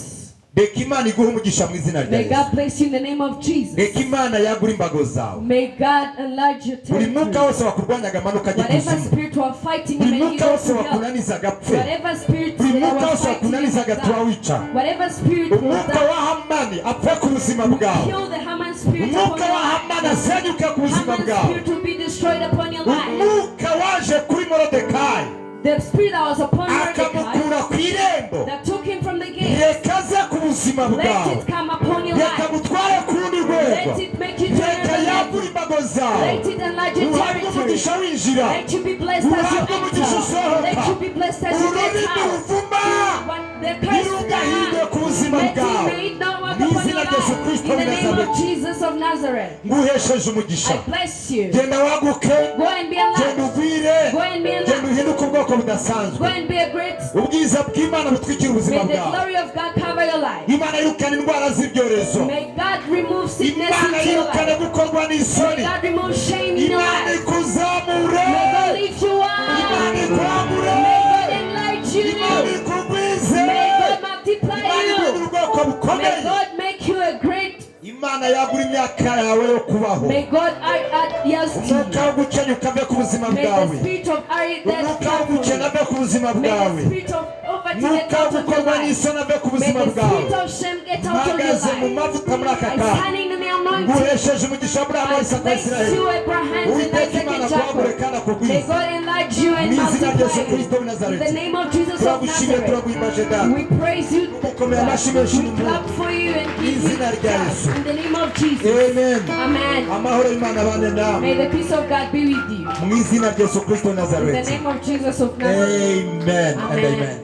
Reka Imana iguhe umugisha mu izina rya May Yesu. God bless you in the name of Jesus. Reka Imana yagura imbago zawe. May God enlarge your Buri mwuka territory. wose wakurwanyaga amanuka Whatever gikuzimu. spirit were fighting Buri you, may you mwuka go wose to hell. wakunanizaga pfe. Whatever spirit Buri that mwuka was wose fighting you, wakunanizaga tuwawica. whatever spirit was Umwuka that wa Hamani apfe ku buzima bwawe. kill the Haman spirit upon Umwuka your wa Hamani life. asenyuke ku buzima Haman bwawe. spirit will be destroyed upon your life. Umwuka waje kuri Moridekayi The spirit that was upon Mordecai akamukura ku irembo. that took him from the gate, Reka aze ku buzima let bwawe. it come upon your Reka life. mutware ku rundi rwego. Let it make you to Reka another yagure level. imbago zawe. Let it enlarge your Uhabwe territory. umugisha winjira. Let you be blessed as you Uhabwe umugisha enter. usohoka. Let you be blessed as you get Ururimi out. ruvuma What the curse of the ntirugahinde ku hand, buzima let bwawe. it may not work Mu upon izina your rya Yesu life. Kristo In w'i the name of Nazareti. Jesus of Nazareth, Nguhesheje umugisha. I bless you. Genda waguke. Go and be Genda alive. ugwire. Go and be Genda alive. uhinduke ubwoko Go budasanzwe. and be a great. Ubwiza bw'Imana butwikira ubuzima May the bwawe. glory of God cover your life. Imana yirukana indwara z'ibyorezo. May God remove sickness Imana into your yirukane life. gukorwa May n'isoni. God remove shame in your Imana life. ikuzamure. May God lift you Imana up. ikwagure. May God enlarge Imana you. ikugwize. May God multiply Imana iguhe you. ubwoko May bukomeye. God make you a great. Imana yagura imyaka yawe yo kubaho. May God add years to Umwuka you. wo gukenya ukave ku buzima May the bwawe. spirit of Umwuka wo gukena death ave ku buzima May bwawe. the spirit of poverty get Umwuka wo out of your gukorwa life. n'isoni ave ku May buzima the bwawe. spirit of shame get out of your Mpagaze mu life. mavuta muri aka I'm kanya. standing in the anointing. Nguhesheje umugisha muri I Abayisa kwa bless Isiraheli. you, Abraham, and Uwiteka Isaac Imana and akwagure Jacob. kandi May akugwize. God enlarge you and Mu izina rya Yesu multiply Kristo w'i you. In Nazareti. the name of Jesus of Turagushimiye Nazareth, turaguhimbaje data. we praise you. Mukomeye amashyi menshi We n'impundu. clap for you and give you Izina rya Yesu. thanks. In the name of Jesus. Amen. Amen. Amahoro y'Imana abane nawe. May the peace of God be with you. Mu izina rya Yesu Kristo w'i In the Nazareti. name of Jesus of Nazareth. Amen and Amen. amen.